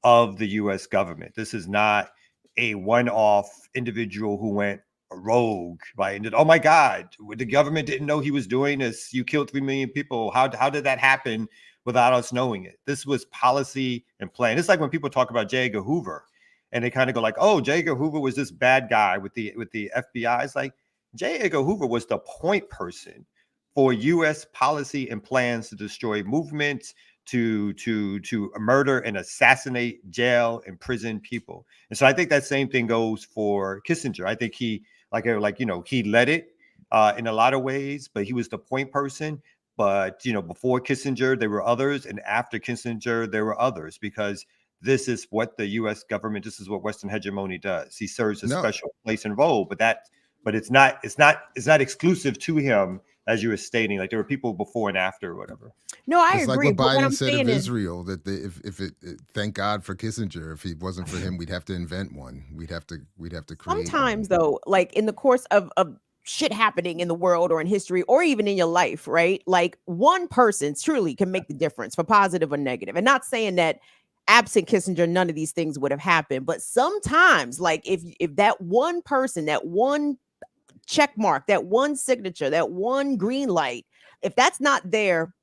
of the U.S. government. This is not a one-off individual who went rogue, right? And oh my God, the government didn't know he was doing this. You killed 3 million people. How did that happen without us knowing it? This was policy and plan. It's like when people talk about J. Edgar Hoover, and they kind of go like, "Oh, J. Edgar Hoover was this bad guy with the FBI." It's like, J. Edgar Hoover was the point person for U.S. policy and plans to destroy movements, to murder and assassinate, jail, and prison people. And so I think that same thing goes for Kissinger. I think he, he led it in a lot of ways, but he was the point person. But, before Kissinger, there were others. And after Kissinger, there were others, because this is what the U.S. government, this is what Western hegemony does. He serves a special place and role, but it's not exclusive to him, as you were stating. Like, there were people before and after or whatever. No, I agree. Like what Biden said of Israel, that thank God for Kissinger. If it wasn't for him, we'd have to invent one. We'd have to create. Sometimes, though, like in the course of shit happening in the world or in history or even in your life, right? Like, one person truly can make the difference for positive or negative. And not saying that absent Kissinger, none of these things would have happened. But sometimes, like, if that one person, that one check mark, that one signature, that one green light, if that's not there,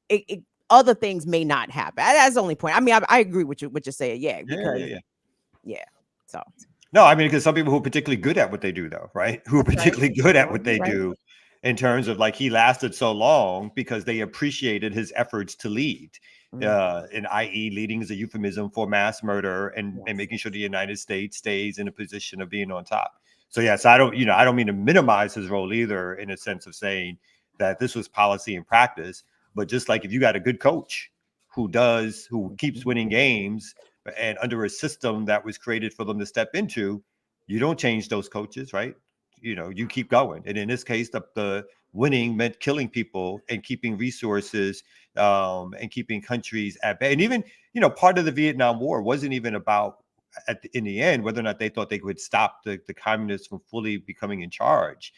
other things may not happen. That's the only point. I mean, I agree with you, what you're saying. Yeah. So. No, I mean, because some people who are particularly good at what they do, though, right? Who are particularly good at what they do, in terms of, like, he lasted so long because they appreciated his efforts to lead. And i.e. leading is a euphemism for mass murder and making sure the United States stays in a position of being on top. So yes, I don't mean to minimize his role either, in a sense of saying that this was policy and practice, but just like if you got a good coach who keeps winning games and under a system that was created for them to step into, you don't change those coaches, right? You keep going. And in this case, the winning meant killing people and keeping resources and keeping countries at bay. And even, part of the Vietnam War wasn't even about, in the end, whether or not they thought they could stop the communists from fully becoming in charge.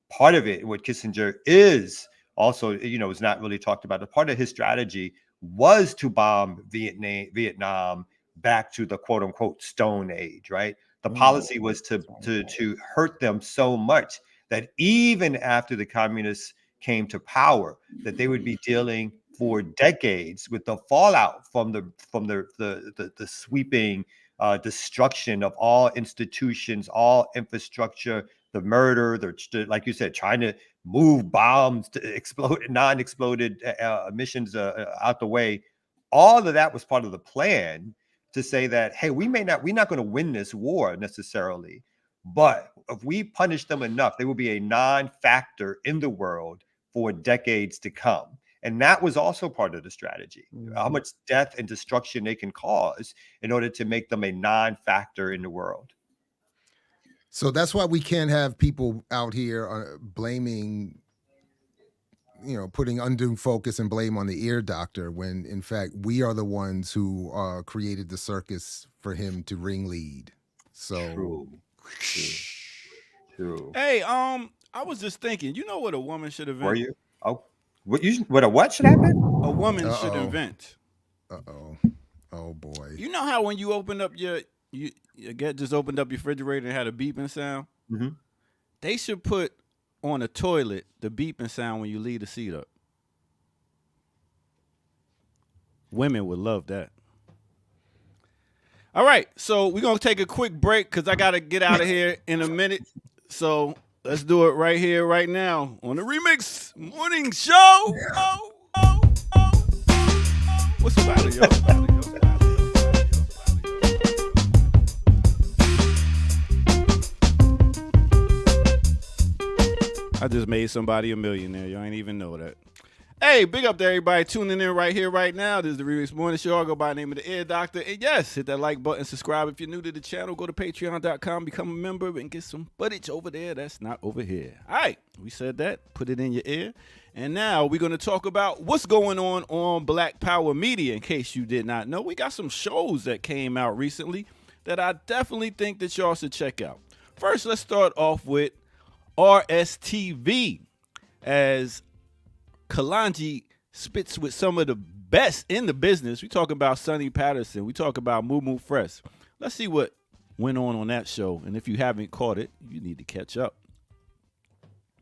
Part of it, what Kissinger is also, is not really talked about. A part of his strategy was to bomb Vietnam back to the quote unquote Stone Age, right? The policy was to hurt them so much that even after the communists came to power, that they would be dealing for decades with the fallout from the sweeping destruction of all institutions, all infrastructure, the murder, like you said, trying to move bombs to explode non-exploded emissions out the way. All of that was part of the plan to say that, hey, we're not going to win this war necessarily, but if we punish them enough, they will be a non-factor in the world for decades to come. And that was also part of the strategy, how much death and destruction they can cause in order to make them a non-factor in the world. So that's why we can't have people out here blaming, putting undue focus and blame on the ear doctor when, in fact, we are the ones who created the circus for him to ringlead. So True. Hey, I was just thinking, you know what a woman should invent? Were you? Oh, what a what should happen? A woman should invent. Oh boy. You know how when you open up your just opened up your refrigerator and had a beeping sound? Mm-hmm. They should put on a toilet the beeping sound when you leave the seat up. Women would love that. All right, so we're going to take a quick break because I got to get out of here in a minute. So let's do it right here, right now on the Remix Morning Show. What's the matter, yo? I just made somebody a millionaire. Y'all ain't even know that. Hey, big up to everybody tuning in right here, right now. This is the Remix Morning Show. I go by the name of the Ear Doctor. And yes, hit that like button, subscribe if you're new to the channel. Go to patreon.com, become a member, and get some footage over there that's not over here. All right, we said that. Put it in your ear. And now we're going to talk about what's going on Black Power Media. In case you did not know, we got some shows that came out recently that I definitely think that y'all should check out. First, let's start off with RSTV, as Kalanji spits with some of the best in the business. We talk about Sonny Patterson. We talk about Moo Fresh. Let's see what went on that show. And if you haven't caught it, you need to catch up.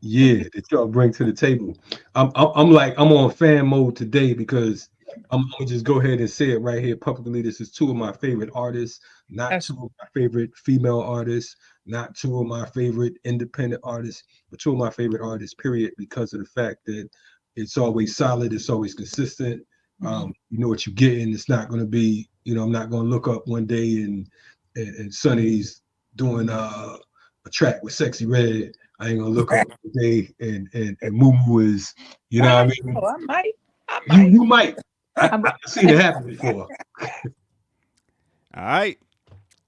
Yeah, that y'all bring to the table. I'm on fan mode today because I'm gonna just go ahead and say it right here publicly. This is two of my favorite artists, not two of my favorite female artists, not two of my favorite independent artists, but two of my favorite artists, period, because of the fact that it's always solid, it's always consistent. You know what you're getting. It's not going to be, I'm not going to look up one day and Sonny's doing a track with Sexy Red. I ain't gonna look up one day and Moo is, what I mean? Oh, I might. You might. I've seen it happen before. All right.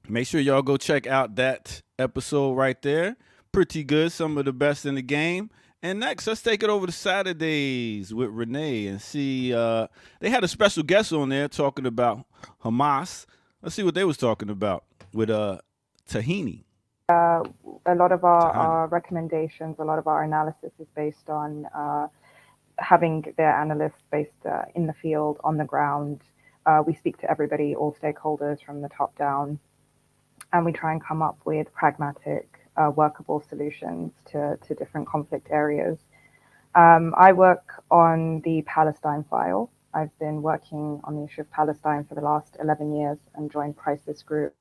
Make sure y'all go check out that episode right there. Pretty good. Some of the best in the game. And next, let's take it over to Saturdays with Renee and see. They had a special guest on there talking about Hamas. Let's see what they was talking about with Tahini. A lot of our recommendations, a lot of our analysis is based on having their analysts based in the field, on the ground. We speak to everybody, all stakeholders from the top down, and we try and come up with pragmatic, workable solutions to different conflict areas. I work on the Palestine file. I've been working on the issue of Palestine for the last 11 years and joined Crisis Group.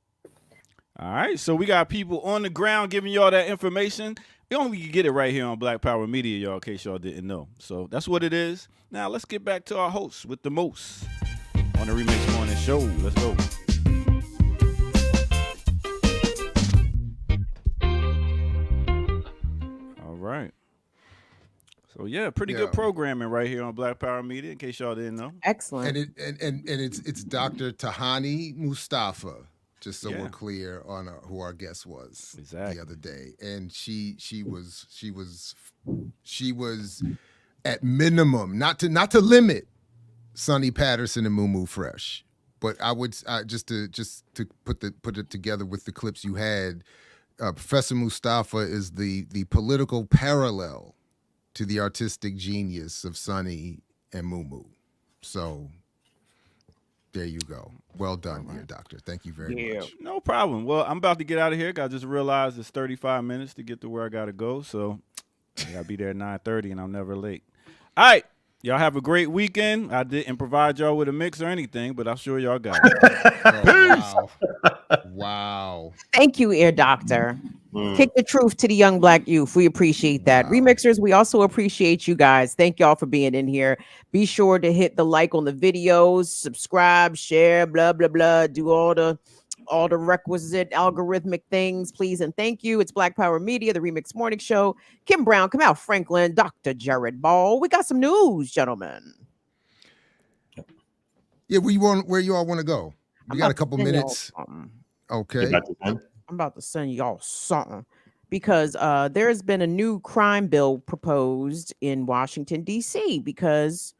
All right, so we got people on the ground giving y'all that information. We only can get it right here on Black Power Media, y'all, in case y'all didn't know. So that's what it is. Now let's get back to our host with the most on the Remix Morning Show. Let's go. All right. So yeah, pretty good programming right here on Black Power Media, in case y'all didn't know. Excellent. And it's Dr. Tahani Mustafa. Just so we're clear on who our guest was the other day, and she was at minimum not to limit Sonny Patterson and Moo Fresh, but I would just to put it together with the clips you had. Professor Mustafa is the political parallel to the artistic genius of Sonny and Moo. So. There you go. Well done, dear doctor. Thank you very much. No problem. Well, I'm about to get out of here. I just realized it's 35 minutes to get to where I got to go. So I got to be there at 9:30 and I'm never late. All right. Y'all have a great weekend. I didn't provide y'all with a mix or anything, but I'm sure y'all got it. Wow. Thank you, Ear Doctor. Kick the truth to the young Black youth. We appreciate that. Remixers, we also appreciate you guys. Thank y'all for being in here. Be sure to hit the like on the videos, subscribe, share, blah, blah, blah. Do all all the requisite algorithmic things, please and thank you. It's Black Power Media, the Remix Morning Show. Kim Brown, Kamau Franklin, Dr. Jared Ball. We got some news, gentlemen. Yeah, where you all want to go? We got a couple minutes. Okay. I'm about to send y'all something because there has been a new crime bill proposed in Washington, D.C. because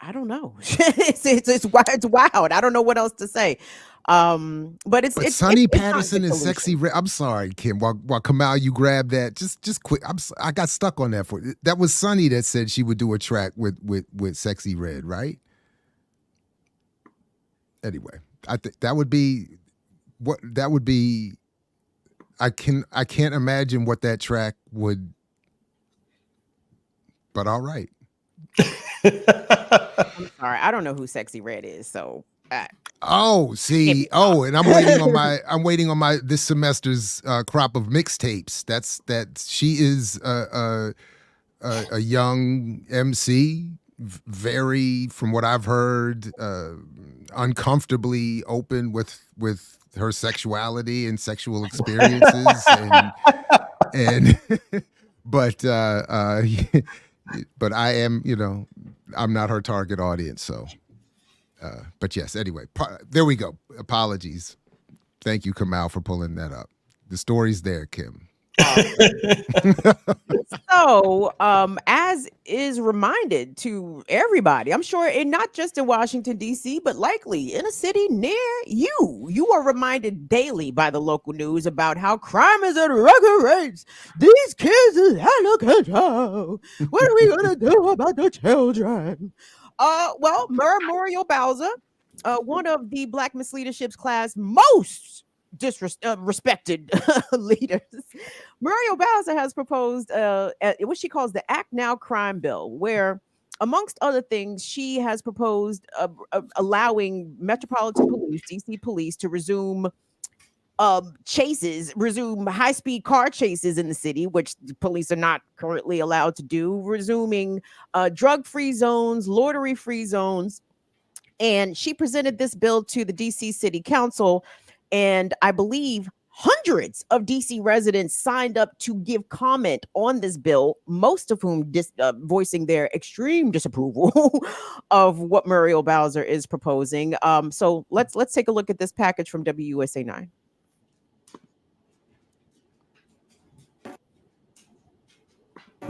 I don't know. it's wild. I don't know what else to say. But Sonny Patterson and Sexy Red. I'm sorry, Kim. While Kamau, you grab that. Just quick. I got stuck on that that was Sonny that said she would do a track with Sexy Red, right? Anyway, I think that would be what that would be. I can't imagine what that track would. But all right. I'm sorry, I don't know who Sexy Red is, so. And I'm waiting on my this semester's crop of mixtapes. She is a young MC, very, from what I've heard, uncomfortably open with her sexuality and sexual experiences, but I am, I'm not her target audience, so. But yes, anyway, there we go. Apologies. Thank you, Kamau, for pulling that up. The story's there, Kim. So, as is reminded to everybody, I'm sure, and not just in Washington, D.C., but likely in a city near you are reminded daily by the local news about how crime is at record rates. These kids is out of control. What are we going to do about the children? Well, Muriel Bowser, one of the Black Miss Leadership's class most respected leaders, Muriel Bowser has proposed what she calls the Act Now crime bill, where, amongst other things, she has proposed allowing Metropolitan Police, DC Police, to resume high-speed car chases in the city, which the police are not currently allowed to do, resuming drug-free zones, loitery-free zones. And she presented this bill to the DC City Council, and I believe hundreds of DC residents signed up to give comment on this bill, most of whom voicing their extreme disapproval of what Muriel Bowser is proposing. So let's take a look at this package from WUSA 9.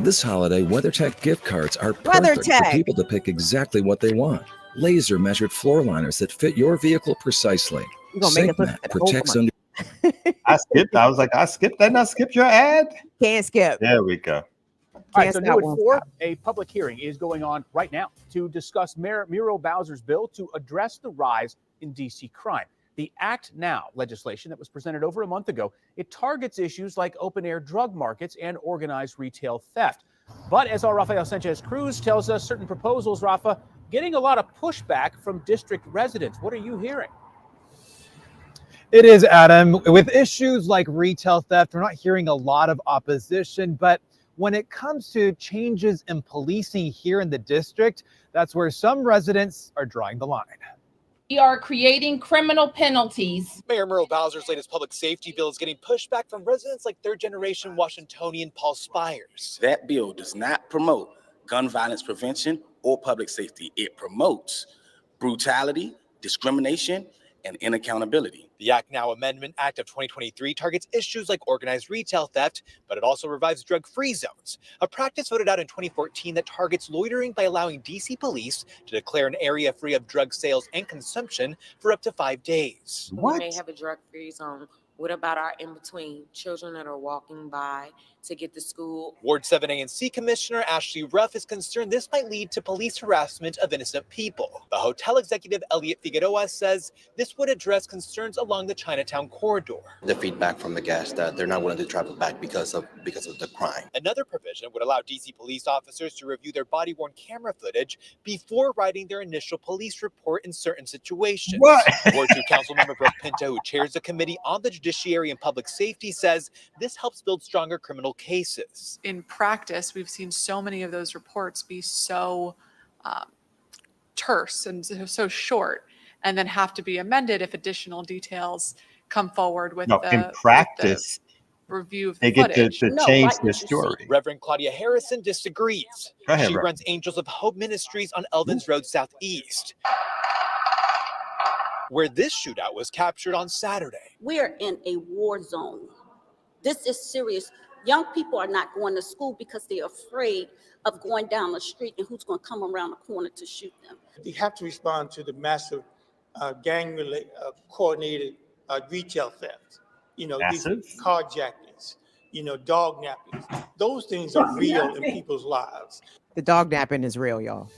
This holiday, WeatherTech gift cards are perfect for people to pick exactly what they want. Laser measured floor liners that fit your vehicle precisely. SigMat protects under. I skipped. I was like, I skipped that. Not skip your ad. Can't skip. There we go. All right, so new at 4, a public hearing is going on right now to discuss Mayor Muriel Bowser's bill to address the rise in DC crime. The Act Now legislation that was presented over a month ago, it targets issues like open-air drug markets and organized retail theft. But as our Rafael Sanchez-Cruz tells us, certain proposals, Rafa, getting a lot of pushback from district residents. What are you hearing? It is, Adam. With issues like retail theft, we're not hearing a lot of opposition, but when it comes to changes in policing here in the district, that's where some residents are drawing the line. We are creating criminal penalties. Mayor Muriel Bowser's latest public safety bill is getting pushback from residents like third-generation Washingtonian Paul Spires. That bill does not promote gun violence prevention or public safety. It promotes brutality, discrimination, and inaccountability. The Act Now Amendment Act of 2023 targets issues like organized retail theft, but it also revives drug-free zones, a practice voted out in 2014 that targets loitering by allowing DC police to declare an area free of drug sales and consumption for up to 5 days. We may have a drug-free zone. What about our in-between children that are walking by to get to school? Ward 7 ANC Commissioner Ashley Ruff is concerned this might lead to police harassment of innocent people. The hotel executive Elliot Figueroa says this would address concerns along the Chinatown corridor. The feedback from the guests that they're not willing to travel back because of the crime. Another provision would allow DC police officers to review their body-worn camera footage before writing their initial police report in certain situations. What? Ward 2 Councilmember Brooke Pinto, who chairs the Committee on the Judiciary and Public Safety, says this helps build stronger criminal cases. In practice, we've seen so many of those reports be so terse and so short and then have to be amended if additional details come forward with in practice, review of they the get to footage. change the story. Reverend Claudia Harrison disagrees. She runs Angels of Hope Ministries on Elvins Road Southeast, where this shootout was captured on Saturday. We're in a war zone. This is serious. Young people are not going to school because they're afraid of going down the street and who's going to come around the corner to shoot them. They have to respond to the massive coordinated retail theft. You know, these carjackings, you know, dog nappings. Those things are real in people's lives. The dog napping is real, y'all.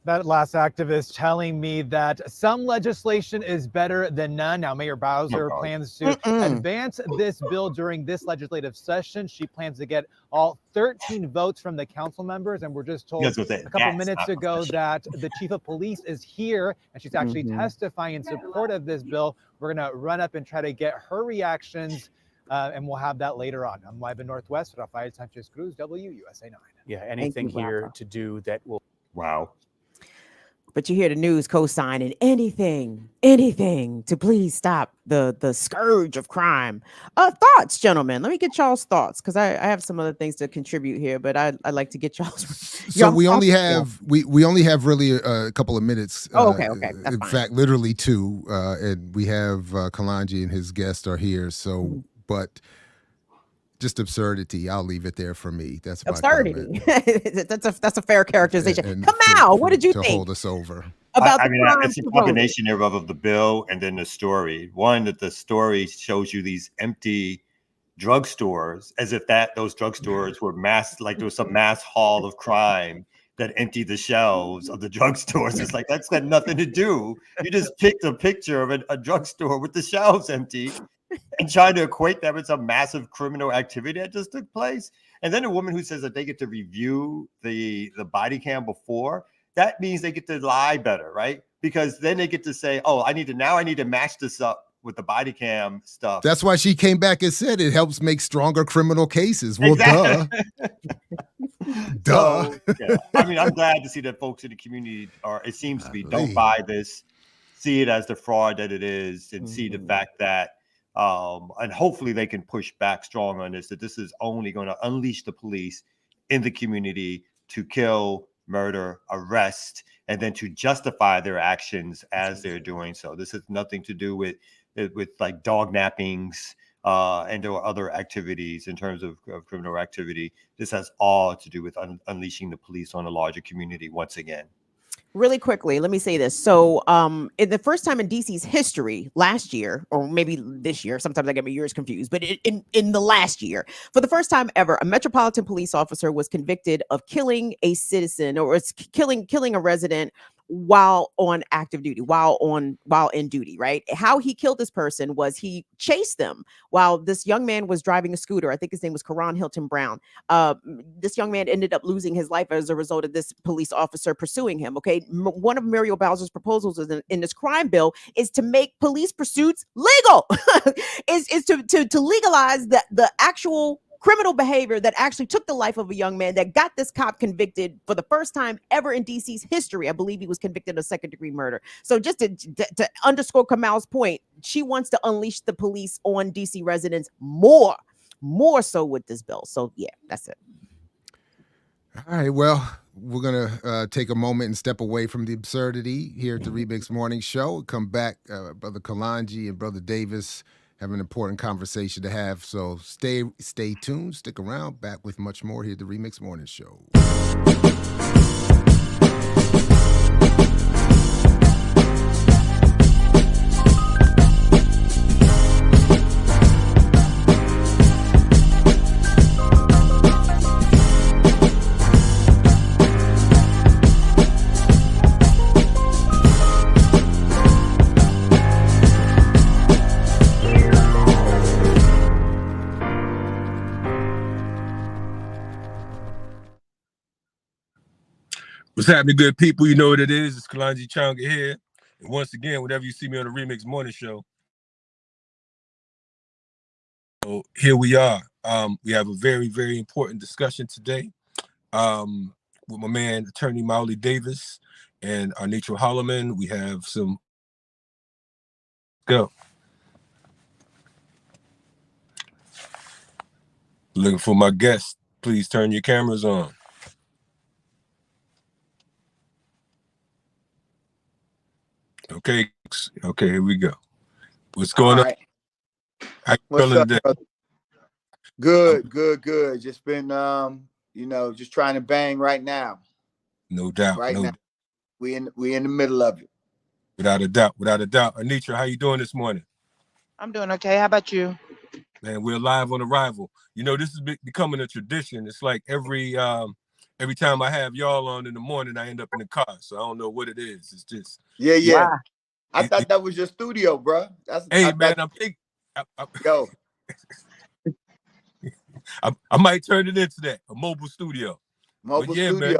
That last activist telling me that some legislation is better than none. Now, Mayor Bowser plans to advance this bill during this legislative session. She plans to get all 13 votes from the council members. And we're just told a couple minutes ago that the chief of police is here and she's actually testifying in support of this bill. We're going to run up and try to get her reactions. And we'll have that later on. I'm live in Northwest. Rafael Sanchez Cruz, WUSA 9. Yeah, anything here to do that will. Wow. But you hear the news co-signing anything to please stop the scourge of crime. Thoughts, gentlemen. Let me get y'all's thoughts because I have some other things to contribute here, but I'd like to get y'all's. So we only have we only have really a couple of minutes. Okay. That's in fine. fact, literally 2. And we have Kalanji and his guest are here. So, but. Just absurdity. I'll leave it there for me. That's my absurdity. that's a fair characterization. Kamal, what did you think? To hold us over. About I mean, it's a combination of the bill and then the story. One, that the story shows you these empty drugstores as if those drugstores were like there was some mass haul of crime that emptied the shelves of the drugstores. It's like, that's got nothing to do. You just picked a picture of a drugstore with the shelves empty and trying to equate that with some massive criminal activity that just took place. And then a woman who says that they get to review the body cam before, that means they get to lie better, right? Because then they get to say, oh, I need to match this up with the body cam stuff. That's why she came back and said it helps make stronger criminal cases. Well, duh. So, yeah. I mean, I'm glad to see that folks in the community it seems to be, don't buy this, see it as the fraud that it is, and see the fact that and hopefully they can push back strong on this, that this is only going to unleash the police in the community to kill, murder, arrest, and then to justify their actions as they're doing so. This has nothing to do with like dog nappings and or other activities in terms of criminal activity. This has all to do with unleashing the police on a larger community once again. Really quickly, let me say this. So in the first time in DC's history last year, or maybe this year, sometimes I get my years confused, but in the last year, for the first time ever, a Metropolitan Police officer was convicted of killing a citizen or killing a resident while on active duty, while in duty, right? How he killed this person was he chased them while this young man was driving a scooter. I think his name was Karan Hilton Brown. This young man ended up losing his life as a result of this police officer pursuing him. Okay. One of Muriel Bowser's proposals in this crime bill is to make police pursuits legal, is to legalize the actual criminal behavior that actually took the life of a young man that got this cop convicted for the first time ever in DC's history. I believe he was convicted of second-degree murder. So just to underscore Kamal's point, she wants to unleash the police on DC residents more so with this bill. So yeah, that's it. All right, well, we're going to take a moment and step away from the absurdity here at the Remix Morning Show. Come back, Brother Kalanji and Brother Davis have an important conversation to have. So stay tuned, stick around, back with much more here at the Remix Morning Show. What's happening, good people? You know what it is. It's Kalanji Changa here. And once again, whenever you see me on the Remix Morning Show, so here we are. We have a very, very important discussion today with my man, Attorney Mauli Davis and Anitra Holloman. We have some go. Looking for my guests. Please turn your cameras on. Okay, here we go. What's going on? How you feeling today? Brother? Good. Just been just trying to bang right now. No doubt. Now. We in the middle of it. Without a doubt. Anitra, how you doing this morning? I'm doing okay. How about you? Man, we're live on arrival. This is becoming a tradition. It's like every time I have y'all on in the morning, I end up in the car. So I don't know what it is. It's just Wow. I thought that was your studio, bro. Yo. I might turn it into that, a mobile studio. Studio. Man,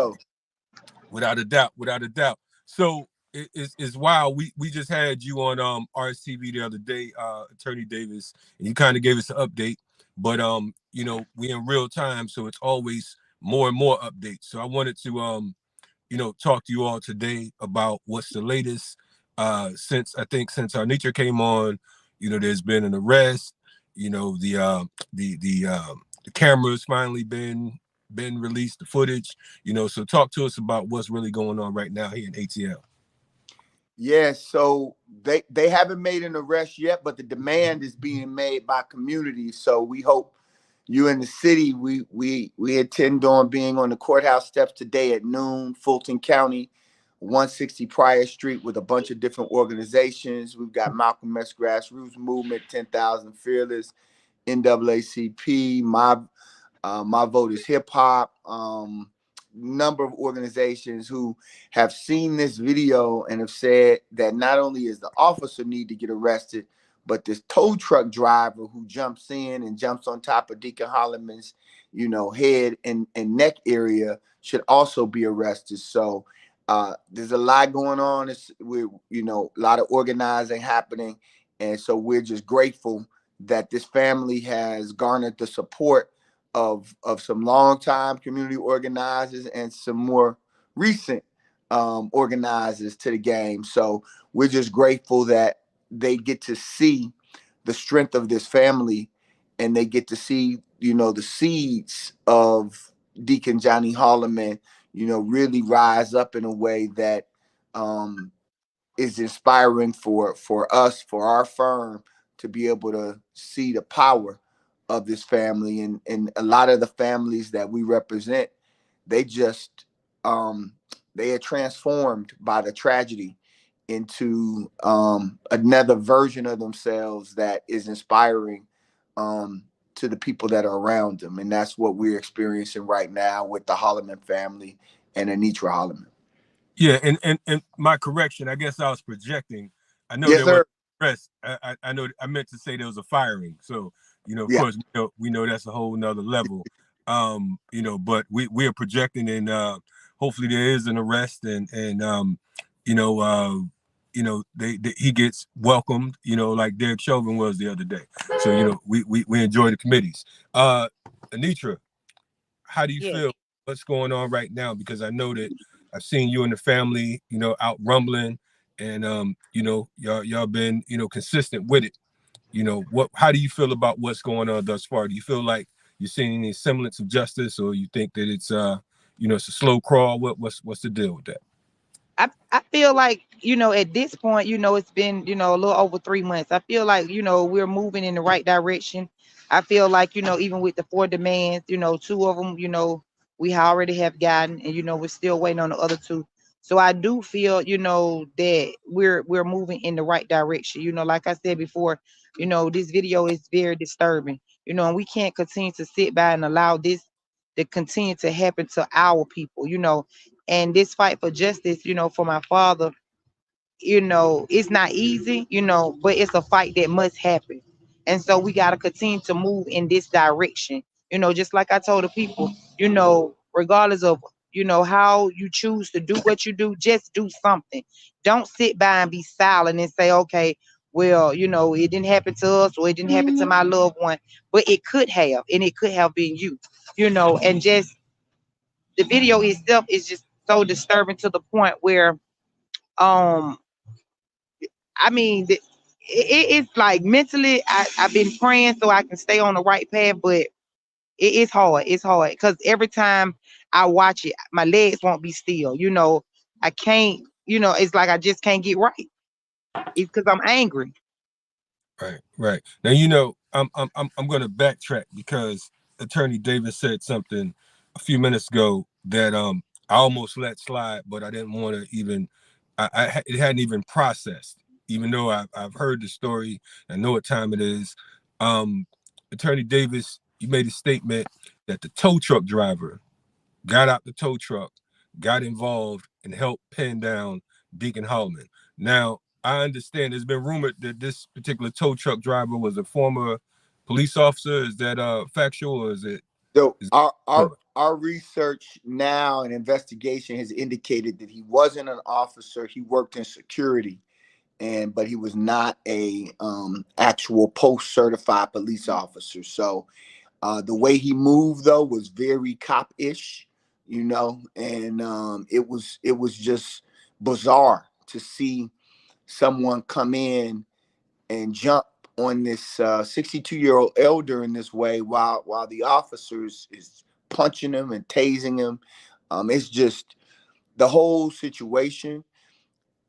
without a doubt. So it's wild. We just had you on RSTV the other day, Attorney Davis, and you kind of gave us an update. But we in real time, so it's always more and more updates. So I wanted to talk to you all today about what's the latest. Since Anitra came on, there's been an arrest. The camera's finally been released, the footage. So talk to us about what's really going on right now here in ATL. Yeah, so they haven't made an arrest yet, but the demand is being made by communities. So we hope you in the city. We intend on being on the courthouse steps today at noon, Fulton County, 160 Pryor Street, with a bunch of different organizations. We've got Malcolm X Grassroots Movement, 10,000 Fearless, NAACP, My Vote is Hip Hop, number of organizations who have seen this video and have said that not only is the officer need to get arrested, but this tow truck driver who jumps in and jumps on top of Deacon Holloman's, head and neck area should also be arrested. So there's a lot going on. We're a lot of organizing happening. And so we're just grateful that this family has garnered the support of some longtime community organizers and some more recent organizers to the game. So we're just grateful that they get to see the strength of this family, and they get to see, the seeds of Deacon Johnny Holloman, really rise up in a way that is inspiring for us, for our firm, to be able to see the power of this family. And a lot of the families that we represent, they just they are transformed by the tragedy into another version of themselves that is inspiring to the people that are around them. And that's what we're experiencing right now with the Holloman family and Anitra Holloman. Yeah, and my correction, I guess I was projecting. I know yes, there was arrest. I know I meant to say there was a firing. So, of course, we know that's a whole nother level. But we are projecting, and hopefully there is an arrest, and he gets welcomed, like Derek Chauvin was the other day. So, we enjoy the committees. Anitra, how do you feel? What's going on right now? Because I know that I've seen you and the family, out rumbling, and y'all been, consistent with it. How do you feel about what's going on thus far? Do you feel like you're seeing any semblance of justice, or you think that it's it's a slow crawl? What's the deal with that? I feel like, at this point, it's been, a little over 3 months. I feel like, we're moving in the right direction. I feel like, even with the 4 demands, 2 of them, we already have gotten, and, we're still waiting on the other 2. So I do feel, that we're moving in the right direction. Like I said before, this video is very disturbing, and we can't continue to sit by and allow this to continue to happen to our people, and this fight for justice, for my father, it's not easy, but it's a fight that must happen. And so we got to continue to move in this direction, just like I told the people, regardless of, how you choose to do what you do, just do something. Don't sit by and be silent and say, okay, well, it didn't happen to us, or it didn't happen to my loved one, but it could have, and it could have been you, and just the video itself is just so disturbing to the point where I mean, it's like mentally, I've been praying so I can stay on the right path, but it's hard. It's hard because every time I watch it, my legs won't be still. I can't. It's like I just can't get right. It's because I'm angry. Right. Now I'm going to backtrack because Attorney Davis said something a few minutes ago that I almost let slide, but I didn't want to even. It hadn't even processed, even though I've heard the story. I know what time it is. Attorney Davis, you made a statement that the tow truck driver got out the tow truck, got involved, and helped pin down Deacon Holloman. Now, I understand there's been rumored that this particular tow truck driver was a former police officer. Is that factual, or is it? So our research now and investigation has indicated that he wasn't an officer. He worked in security, but he was not a actual post-certified police officer. So the way he moved though was very cop-ish, and it was just bizarre to see someone come in and jump on this 62-year-old elder in this way while the officers is punching him and tasing him. It's just the whole situation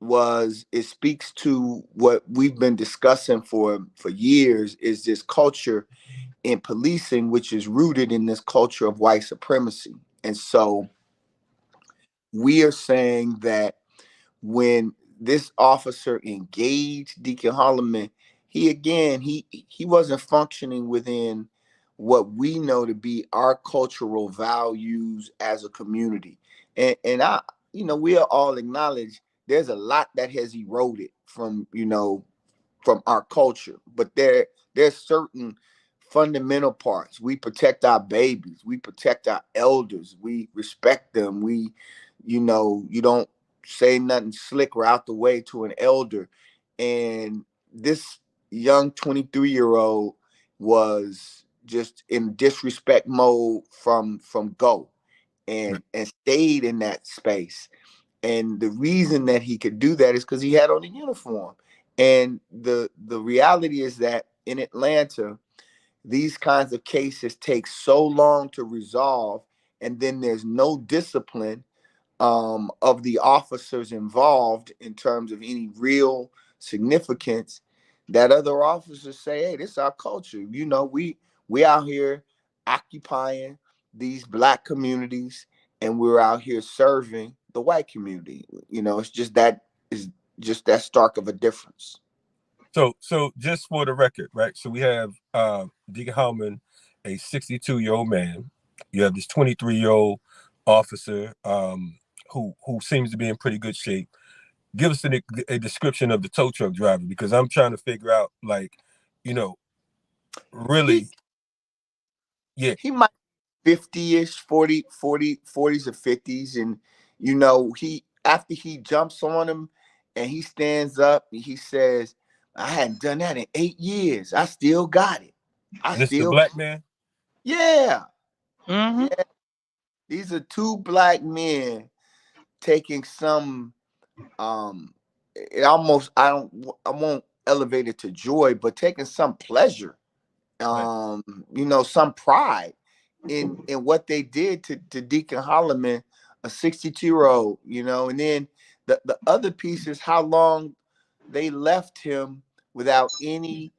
it speaks to what we've been discussing for years, is this culture in policing, which is rooted in this culture of white supremacy. And so we are saying that when this officer engaged Deacon Holloman, he wasn't functioning within what we know to be our cultural values as a community. And we all acknowledge there's a lot that has eroded from our culture, but there's certain fundamental parts. We protect our babies, we protect our elders, we respect them. You don't say nothing slick or out the way to an elder. And this young 23-year-old was just in disrespect mode from go, and stayed in that space. And the reason that he could do that is because he had on a uniform. And the reality is that in Atlanta, these kinds of cases take so long to resolve, and then there's no discipline of the officers involved in terms of any real significance, that other officers say, hey, this is our culture. We out here occupying these Black communities, and we're out here serving the white community. It's just that stark of a difference. So just for the record, right? So we have Deacon Holloman, a 62-year-old man. You have this 23-year-old officer who seems to be in pretty good shape. Give us a description of the tow truck driver, because I'm trying to figure out, really. He might 50-ish, 40s or 50s. And, after he jumps on him and he stands up and he says, I hadn't done that in 8 years. I still got it. And it's the Black man? Yeah. Mm-hmm. Yeah. These are two Black men taking some, I won't elevate it to joy, but taking some pleasure, some pride in what they did to Deacon Holloman, a 62-year-old, and then the other piece is how long they left him without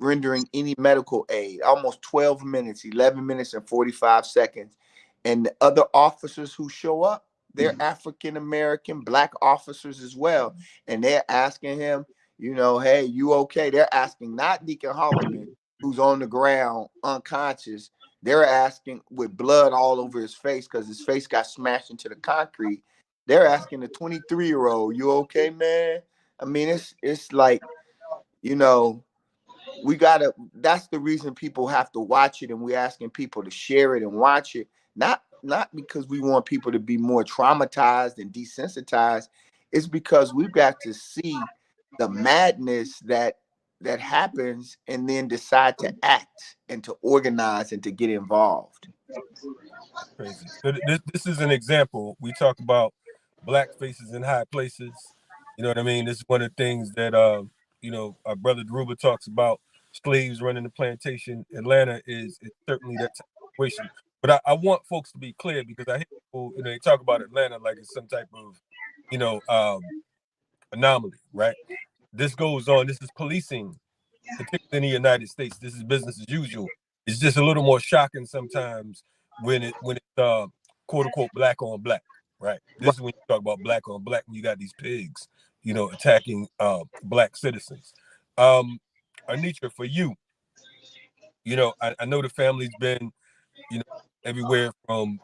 rendering any medical aid. Almost 12 minutes, 11 minutes and 45 seconds. And the other officers who show up, they're African-American Black officers as well. And they're asking him, hey, you okay? They're asking not Deacon Holloman, who's on the ground unconscious. They're asking, with blood all over his face because his face got smashed into the concrete. They're asking the 23-year-old, you okay, man? I mean, it's like, that's the reason people have to watch it, and we're asking people to share it and watch it. Not because we want people to be more traumatized and desensitized. It's because we've got to see the madness that happens, and then decide to act and to organize and to get involved. Crazy. So this is an example. We talk about Black faces in high places. You know what I mean? This is one of the things that our brother Deruba talks about slaves running the plantation. Atlanta is certainly that type of situation. But I want folks to be clear, because I hear people, they talk about Atlanta like it's some type of, anomaly, right? This goes on. This is policing, particularly in the United States. This is business as usual. It's just a little more shocking sometimes when it's quote unquote black on black, right? This is when you talk about black on black, when you got these pigs, attacking black citizens. Anitra, for you, I know the family's been, everywhere from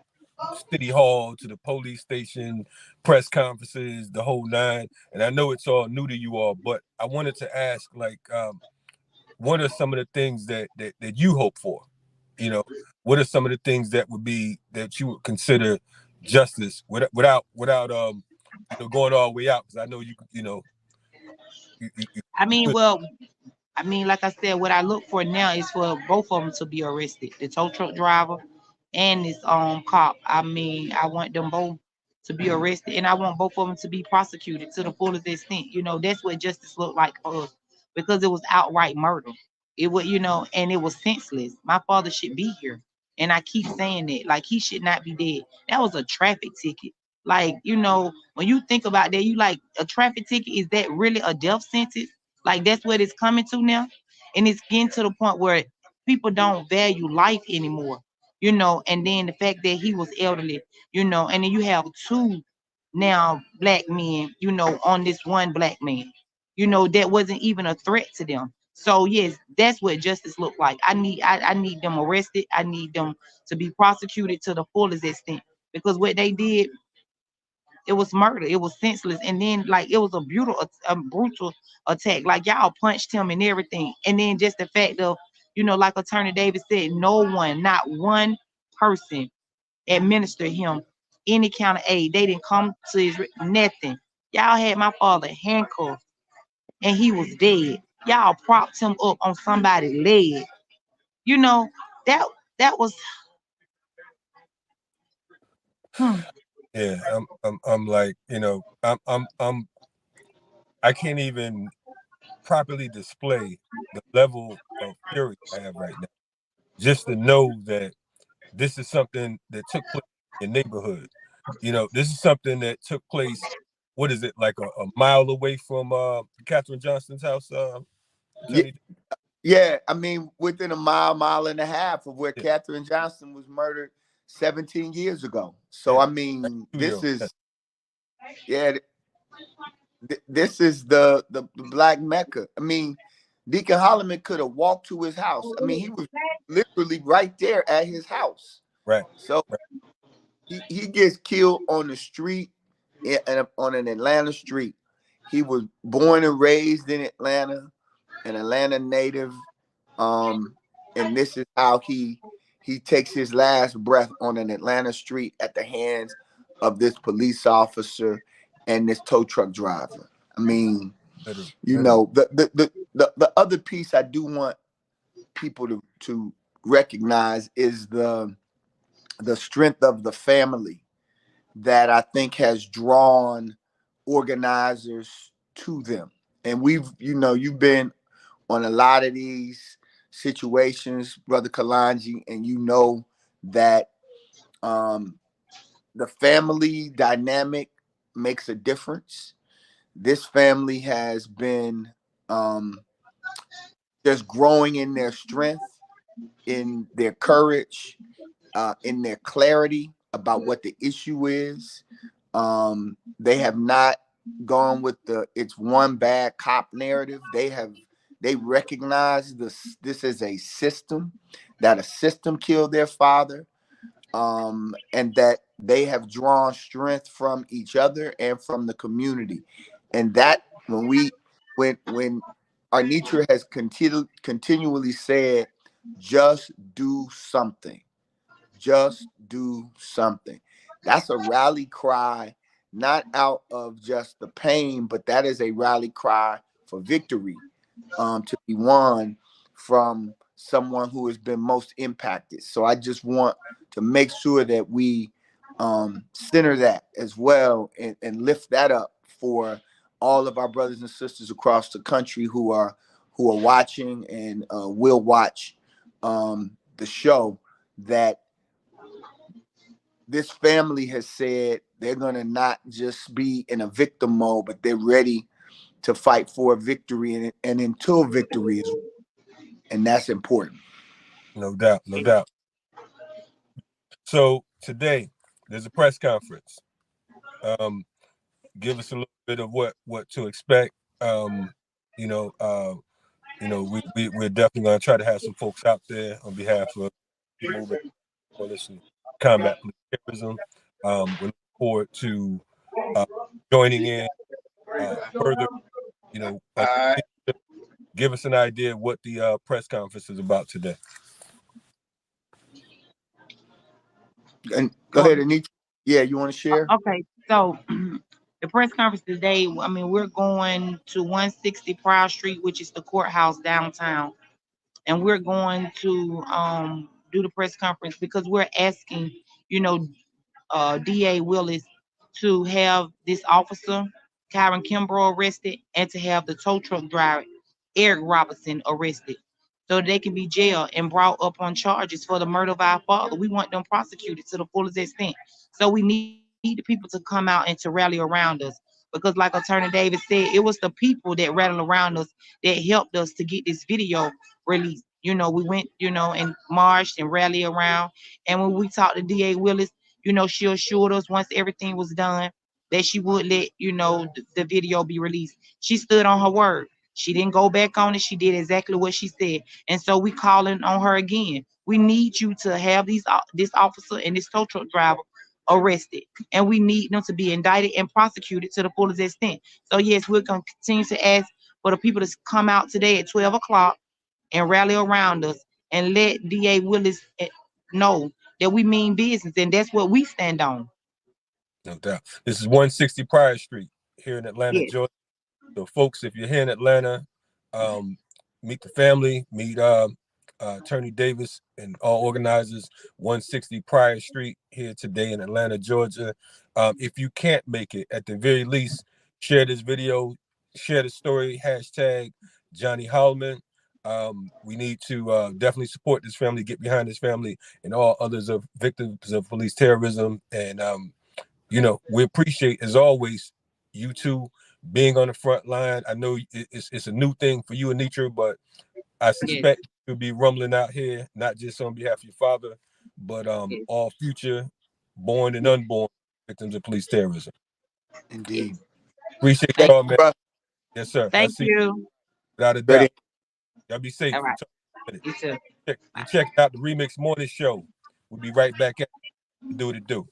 city hall to the police station, press conferences, the whole nine. And I know it's all new to you all, but I wanted to ask, like, what are some of the things that you hope for? What are some of the things that you would consider justice without going all the way out? Because I know I mean, like I said, what I look for now is for both of them to be arrested, the tow truck driver and this cop. I mean, I want them both to be arrested, and I want both of them to be prosecuted to the fullest extent. That's what justice looked like for us, because it was outright murder. It was, and it was senseless. My father should be here, and I keep saying that, like, he should not be dead. That was a traffic ticket. Like, when you think about that, you like, a traffic ticket, is that really a death sentence? Like, that's what it's coming to now. And it's getting to the point where people don't value life anymore, and then the fact that he was elderly, and then you have two now black men, on this one black man, that wasn't even a threat to them. So yes, that's what justice looked like. I need them arrested. I need them to be prosecuted to the fullest extent, because what they did, it was murder. It was senseless. And then, like, it was a brutal attack. Like, y'all punched him and everything. And then just the fact of, like Attorney Davis said, no one, not one person administered him any kind of aid. They didn't come to his nothing. Y'all had my father handcuffed and he was dead. Y'all propped him up on somebody's leg. That was Yeah, I'm like, I can't even properly display the level of fury I have right now. Just to know that this is something that took place in your neighborhood. This is something that took place, what is it, like a mile away from Katherine Johnston's house? Yeah, I mean, within a mile and a half of where Katherine Johnston was murdered 17 years ago. So, I mean, this is the Black Mecca. I mean, Deacon Holloman could have walked to his house. I mean, he was literally right there at his house. Right. So he gets killed on the street, on an Atlanta street. He was born and raised in Atlanta, an Atlanta native. And this is how he takes his last breath on an Atlanta street at the hands of this police officer and this tow truck driver. I mean, the other piece I do want people to recognize is the strength of the family that I think has drawn organizers to them. And you've been on a lot of these situations, Brother Kalanji, and you know that the family dynamic makes a difference. This family has been just growing in their strength, in their courage, in their clarity about what the issue is. They have not gone with it's one bad cop narrative. They recognize this is a system, that a system killed their father, and that they have drawn strength from each other and from the community. And that when Arnitra has continually said, just do something. Just do something. That's a rally cry, not out of just the pain, but that is a rally cry for victory, to be won from someone who has been most impacted. So I just want to make sure that we center that as well and lift that up for all of our brothers and sisters across the country who are watching and will watch the show, that this family has said they're going to not just be in a victim mode, but they're ready to fight for a victory and until victory is, and that's important. No doubt, no doubt. So today there's a press conference. Give us a little bit of what to expect. We're definitely going to try to have some folks out there on behalf of the movement coalition combat police terrorism. We look forward to joining in further. Give us an idea of what the press conference is about today. And go ahead, Anitra. Yeah, you want to share? Okay, so the press conference today, I mean, we're going to 160 Pryor Street, which is the courthouse downtown. And we're going to do the press conference because we're asking, DA Willis to have this officer, Kyron Kimbrough, arrested, and to have the tow truck driver, Eric Robinson, arrested, so they can be jailed and brought up on charges for the murder of our father. We want them prosecuted to the fullest extent. So we need the people to come out and to rally around us. Because like Attorney Davis said, it was the people that rallied around us that helped us to get this video released. We went, and marched and rallied around. And when we talked to DA Willis, she assured us once everything was done that she would let, the video be released. She stood on her word. She didn't go back on it. She did exactly what she said. And so we calling on her again. We need you to have this officer and this tow truck driver arrested. And we need them to be indicted and prosecuted to the fullest extent. So yes, we're going to continue to ask for the people to come out today at 12 o'clock and rally around us and let DA Willis know that we mean business, and that's what we stand on. No doubt. This is 160 Pryor Street here in Atlanta, yes. Georgia. So, folks, if you're here in Atlanta, meet the family, meet Attorney Davis and all organizers. 160 Pryor Street here today in Atlanta, Georgia. If you can't make it, at the very least, share this video, share the story, hashtag Johnny Holloman. We need to definitely support this family, get behind this family and all others of victims of police terrorism. And, we appreciate, as always, you two being on the front line. I know it's a new thing for you, Anitra, but I suspect you'll be rumbling out here, not just on behalf of your father, but all future born and unborn victims of police terrorism. Indeed. Appreciate y'all, man. Yes, sir. Thank you. Without a doubt. Y'all be safe. All right. You too. Check out the Remix Morning Show. We'll be right back at it. Do what it do.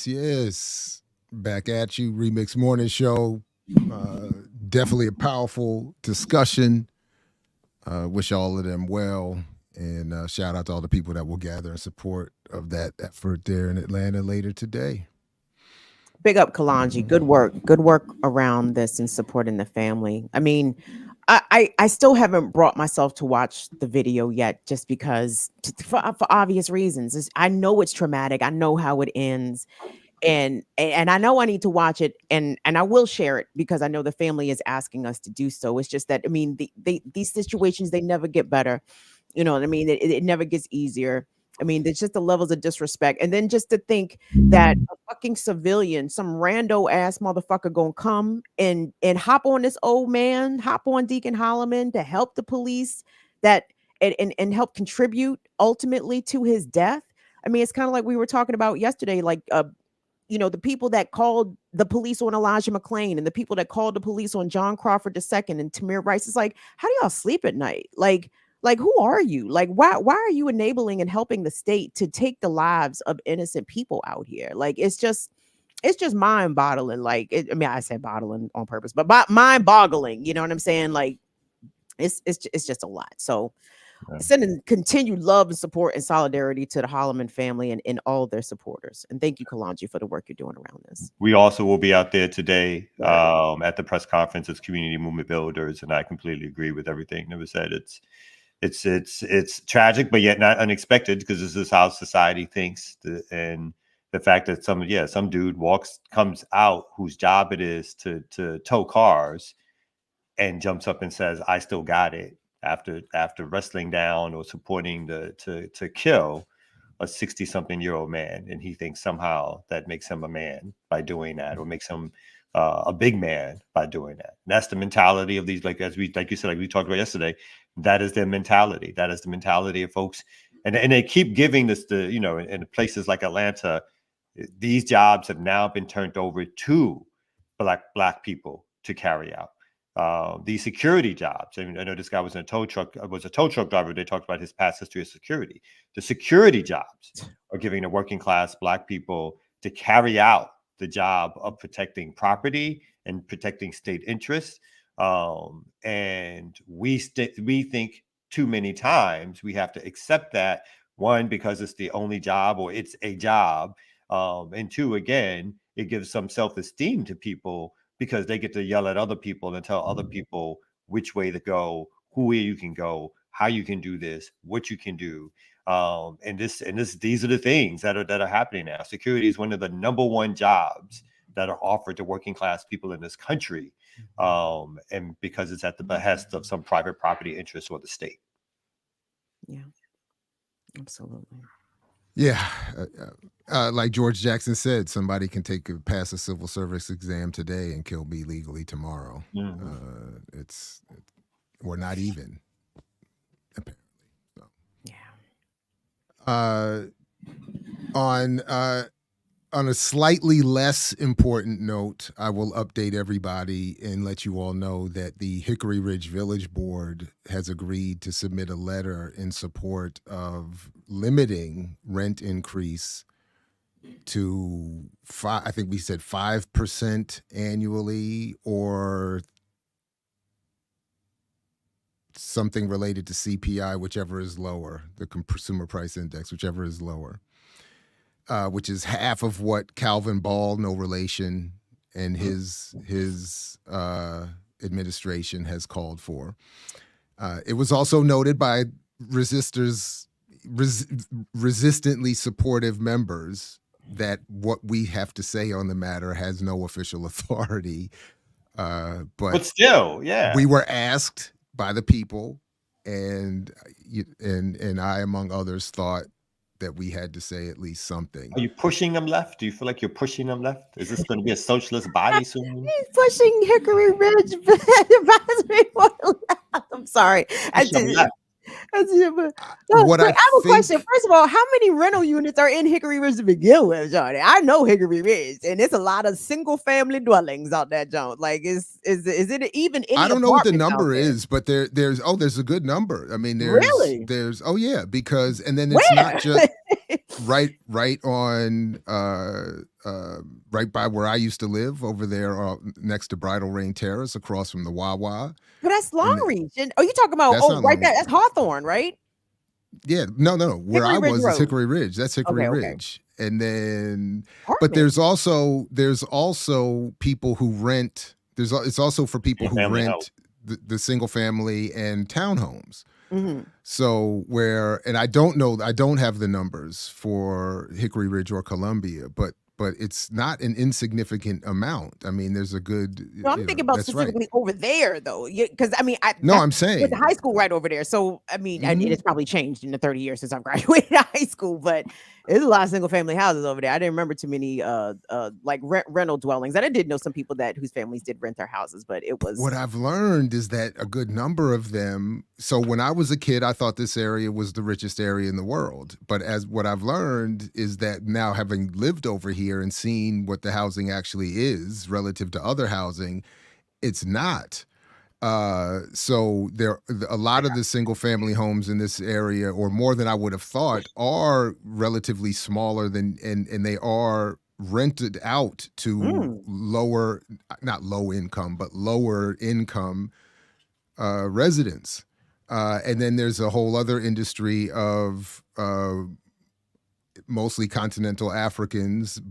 Yes. Back at you, Remix Morning Show. Definitely a powerful discussion. Wish all of them well. And shout out to all the people that will gather in support of that effort there in Atlanta later today. Big up, Kalanji. Good work around this and supporting the family. I mean, I still haven't brought myself to watch the video yet, just because for obvious reasons. I know it's traumatic. I know how it ends, and I know I need to watch it, and I will share it because I know the family is asking us to do so. It's just that, I mean, these situations, they never get better. You know what I mean? It never gets easier. I mean, there's just the levels of disrespect. And then just to think that a fucking civilian, some rando ass motherfucker gonna come and hop on this old man, hop on Deacon Holloman to help the police and help contribute ultimately to his death. I mean, it's kind of like we were talking about yesterday, like, the people that called the police on Elijah McClain and the people that called the police on John Crawford II and Tamir Rice. It's like, how do y'all sleep at night? Like, who are you? Like, why are you enabling and helping the state to take the lives of innocent people out here? Like, it's just, it's just mind-boggling. Like, I mean, I said bottling on purpose, but mind-boggling. You know what I'm saying? Like, it's just a lot. So, sending continued love and support and solidarity to the Holloman family and all their supporters. And thank you, Kalanji, for the work you're doing around this. We also will be out there today at the press conference as community movement builders, and I completely agree with everything that was said. It's tragic, but yet not unexpected, because this is how society thinks. And the fact that some dude comes out whose job it is to tow cars and jumps up and says, "I still got it," after wrestling down or supporting to kill a 60-something-year-old man, and he thinks somehow that makes him a man by doing that, or makes him a big man by doing that. And that's the mentality of these, like you said, like we talked about yesterday. That is their mentality. That is the mentality of folks, and they keep giving this in places like Atlanta. These jobs have now been turned over to black people to carry out. These security jobs. I mean, I know this guy was a tow truck driver. They talked about his past history of security. The security jobs are giving the working class black people to carry out the job of protecting property and protecting state interests. And we think too many times we have to accept that, one, because it's the only job, or it's a job, and two, again, it gives some self-esteem to people, because they get to yell at other people and tell other people which way to go, where you can go, how you can do this, what you can do. These are the things that are happening now. Security is one of the number one jobs that are offered to working class people in this country, and because it's at the behest of some private property interest or the state. Yeah, absolutely. Yeah, like George Jackson said, somebody can pass a civil service exam today and kill me legally tomorrow. Or not even, apparently. So. Yeah. On a slightly less important note, I will update everybody and let you all know that the Hickory Ridge Village Board has agreed to submit a letter in support of limiting rent increase to I think we said 5% annually, or something related to CPI, whichever is lower, the Consumer Price Index, whichever is lower. Which is half of what Calvin Ball, no relation, and his administration has called for. It was also noted by resistantly supportive members that what we have to say on the matter has no official authority. But still, yeah, we were asked by the people, and I, among others, thought that we had to say at least something. Are you pushing them left? Do you feel like you're pushing them left? Is this going to be a socialist body soon? He's pushing Hickory Ridge Advisory Board left. I'm sorry. What I have a question. First of all, how many rental units are in Hickory Ridge to begin with, Johnny? I know Hickory Ridge, and it's a lot of single-family dwellings out there, John. Like, is it even any? I don't know what the number is, but there's a good number. I mean, there's because, and then it's not just right on right by where I used to live over there, next to Bridal Reign Terrace, across from the Wawa. But that's Longreach. And are you talking about right there? That's Hawthorne, right? Yeah, no. Where I was is Hickory Ridge. That's Hickory Ridge. And then, but there's also people who rent. It's also for people who rent the single family and townhomes. Mm-hmm. So and I don't have the numbers for Hickory Ridge or Columbia, but it's not an insignificant amount. I mean, there's a good. No, I'm thinking about specifically over there, though, because I mean, I'm saying with the high school right over there. So I mean, it's probably changed in the 30 years since I've graduated high school, but there's a lot of single family houses over there. I didn't remember too many like rental dwellings. And I did know some people whose families did rent their houses, but it was. What I've learned is that a good number of them. So when I was a kid, I thought this area was the richest area in the world. But as what I've learned is that now, having lived over here and seen what the housing actually is relative to other housing, it's not. So a lot of the single family homes in this area, or more than I would have thought, are relatively smaller than, and they are rented out to not low income, but lower income residents. And then there's a whole other industry of mostly continental Africans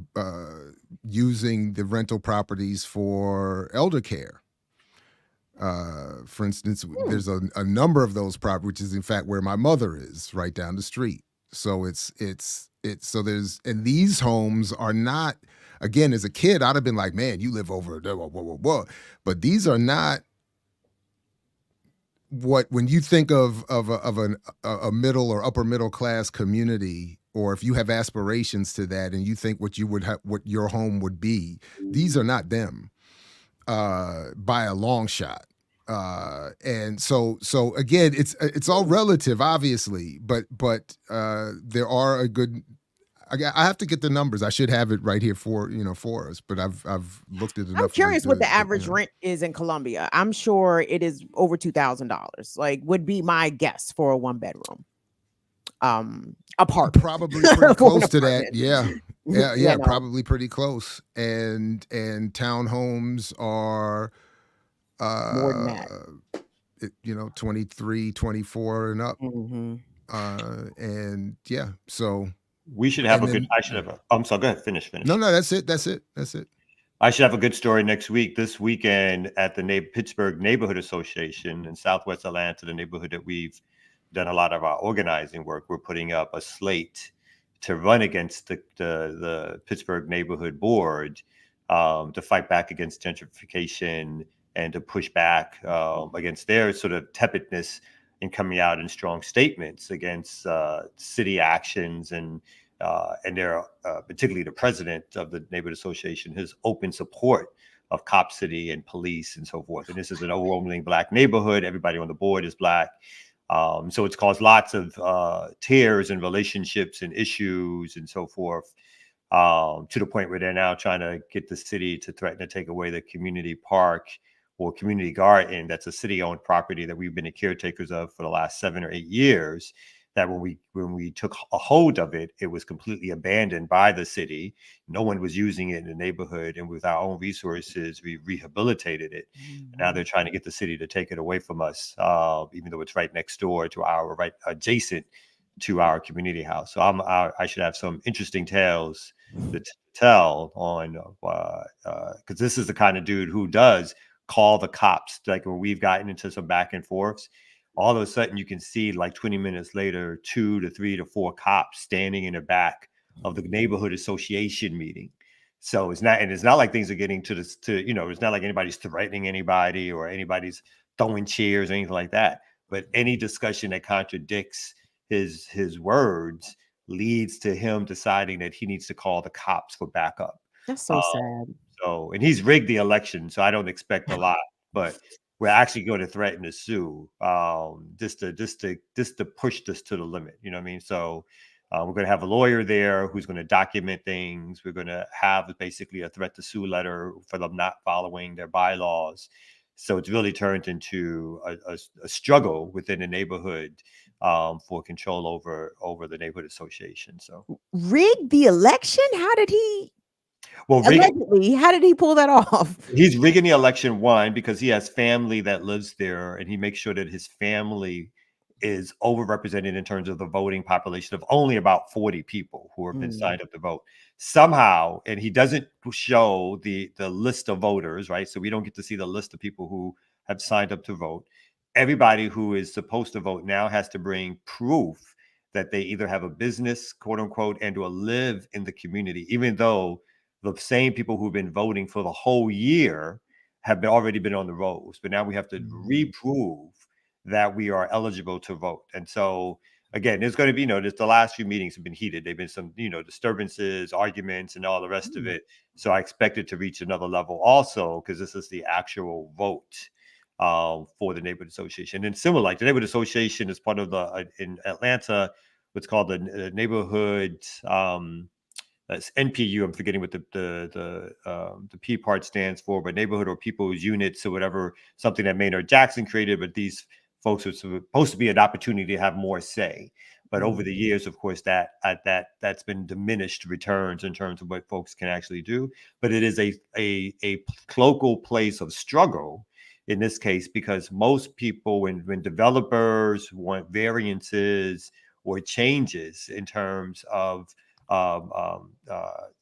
using the rental properties for elder care. For instance, there's a number of those properties, which is in fact where my mother is, right down the street. So it's so there's, and these homes are not, again, as a kid, I'd have been like, man, you live over there, whoa. But these are not what, when you think of a middle or upper middle class community, or if you have aspirations to that and you think what you would have, what your home would be, these are not them by a long shot. And so again, it's all relative, obviously, but there are a good, I have to get the numbers. I should have it right here for us, but I've looked at enough. I'm curious what the average rent is in Colombia. I'm sure it is over $2,000. Like, would be my guess for a 1-bedroom apartment. Probably pretty close to that. Yeah, probably pretty close. And townhomes are more than that. 23, 24 and up. And yeah, so we should have I should have I'm sorry, go ahead, finish. No, that's it. I should have a good story next week. This weekend at the Pittsburgh Neighborhood Association in Southwest Atlanta, the neighborhood that we've done a lot of our organizing work, we're putting up a slate to run against the Pittsburgh Neighborhood Board to fight back against gentrification and to push back against their sort of tepidness in coming out in strong statements against city actions and their particularly the president of the Neighborhood Association, his open support of Cop City and police and so forth. And this is an overwhelmingly Black neighborhood. Everybody on the board is Black. So it's caused lots of tears and relationships and issues and so forth, to the point where they're now trying to get the city to threaten to take away the community park or community garden. That's a city-owned property that we've been the caretakers of for the last 7 or 8 years. That when we took a hold of it, it was completely abandoned by the city. No one was using it in the neighborhood, and with our own resources, we rehabilitated it. And now they're trying to get the city to take it away from us, even though it's right next door to right adjacent to our community house. So I should have some interesting tales to tell on, because this is the kind of dude who does call the cops. Like when we've gotten into some back and forths, all of a sudden you can see like 20 minutes later, 2 to 3 to 4 cops standing in the back of the neighborhood association meeting. So it's not like things are getting it's not like anybody's threatening anybody or anybody's throwing chairs or anything like that. But any discussion that contradicts his words leads to him deciding that he needs to call the cops for backup. That's so sad. And he's rigged the election, so I don't expect a lot, but we're actually going to threaten to sue, just to push this to the limit. You know what I mean? So we're going to have a lawyer there who's going to document things. We're going to have basically a threat to sue letter for them not following their bylaws. So it's really turned into a struggle within the neighborhood for control over the neighborhood association. So rigged the election? How did he? Well, allegedly, how did he pull that off? He's rigging the election, one, because he has family that lives there, and he makes sure that his family is overrepresented in terms of the voting population of only about 40 people who have been signed up to vote. Somehow, and he doesn't show the list of voters, right? So we don't get to see the list of people who have signed up to vote. Everybody who is supposed to vote now has to bring proof that they either have a business, quote unquote, and or live in the community, even though the same people who've been voting for the whole year have already been on the rolls. But now we have to reprove that we are eligible to vote. And so, again, there's going to be, the last few meetings have been heated. They've been some, disturbances, arguments, and all the rest of it. So I expect it to reach another level also, because this is the actual vote for the neighborhood association. And similar, like the neighborhood association is part of in Atlanta, what's called the neighborhood, that's NPU. I'm forgetting what the P part stands for, but neighborhood or people's units or whatever, something that Maynard Jackson created. But these folks are supposed to be an opportunity to have more say. But over the years, of course, that's been diminished returns in terms of what folks can actually do. But it is a local place of struggle in this case, because most people, when developers want variances or changes in terms of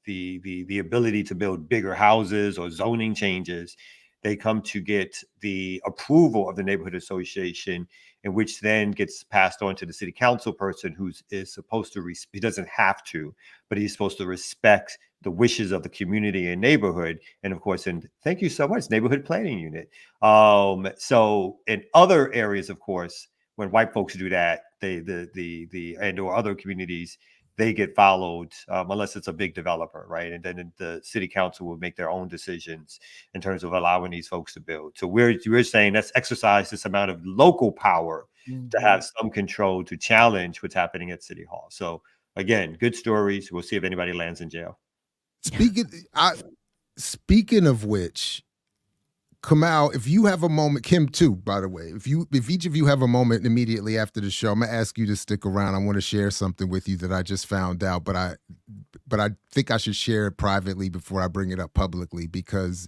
the ability to build bigger houses or zoning changes, they come to get the approval of the neighborhood association, in which then gets passed on to the city council person, who is supposed to, he doesn't have to, but he's supposed to respect the wishes of the community and neighborhood. And of course, and thank you so much, neighborhood planning unit. So in other areas, of course, when white folks do that, and or other communities, they get followed unless it's a big developer, right? And then the city council will make their own decisions in terms of allowing these folks to build. So we're saying let's exercise this amount of local power to have some control to challenge what's happening at City Hall. So again, good stories. We'll see if anybody lands in jail. Speaking of which, Kamal, if you have a moment, Kim too, by the way, if each of you have a moment immediately after the show, I'm gonna ask you to stick around. I want to share something with you that I just found out, but I think I should share it privately before I bring it up publicly, because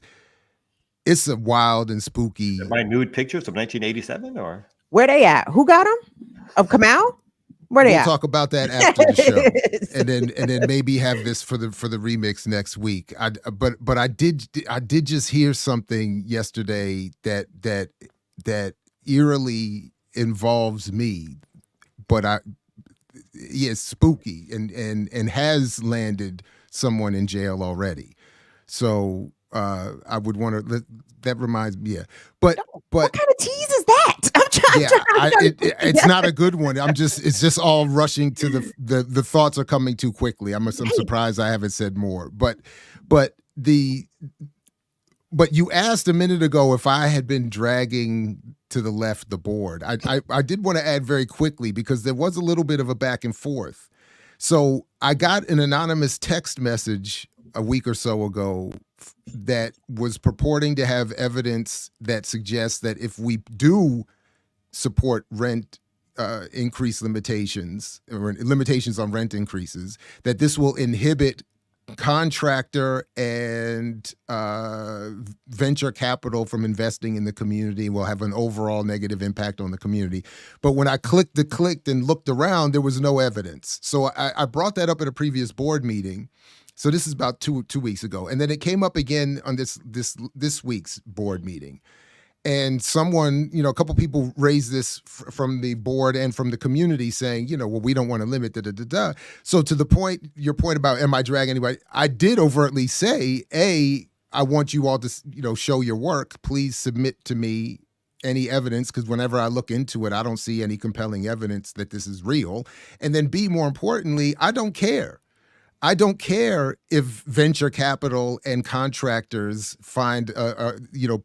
it's a wild and spooky. My nude pictures of 1987, or where they at? Who got them? Of Kamal? Where they at? We'll talk about that after the show, and then maybe have this for the remix next week. But I did just hear something yesterday that eerily involves me, but it's spooky and has landed someone in jail already. So I would want to. That reminds me, yeah. But what kind of tease is that? I'm trying. It's not a good one. It's just all rushing to the thoughts are coming too quickly. I'm surprised I haven't said more. But you asked a minute ago if I had been dragging to the left the board. I did want to add very quickly, because there was a little bit of a back and forth. So I got an anonymous text message a week or so ago that was purporting to have evidence that suggests that if we do support rent increase limitations, or limitations on rent increases, that this will inhibit contractor and venture capital from investing in the community, will have an overall negative impact on the community. But when I clicked and looked around, there was no evidence. So I brought that up at a previous board meeting. So this is about two weeks ago. And then it came up again on this week's board meeting. And someone, a couple people raised this from the board and from the community, saying, well, we don't want to limit So to the point, your point about, am I dragging anybody? I did overtly say, I want you all to, show your work. Please submit to me any evidence, because whenever I look into it, I don't see any compelling evidence that this is real. And then B, more importantly, I don't care. I don't care if venture capital and contractors find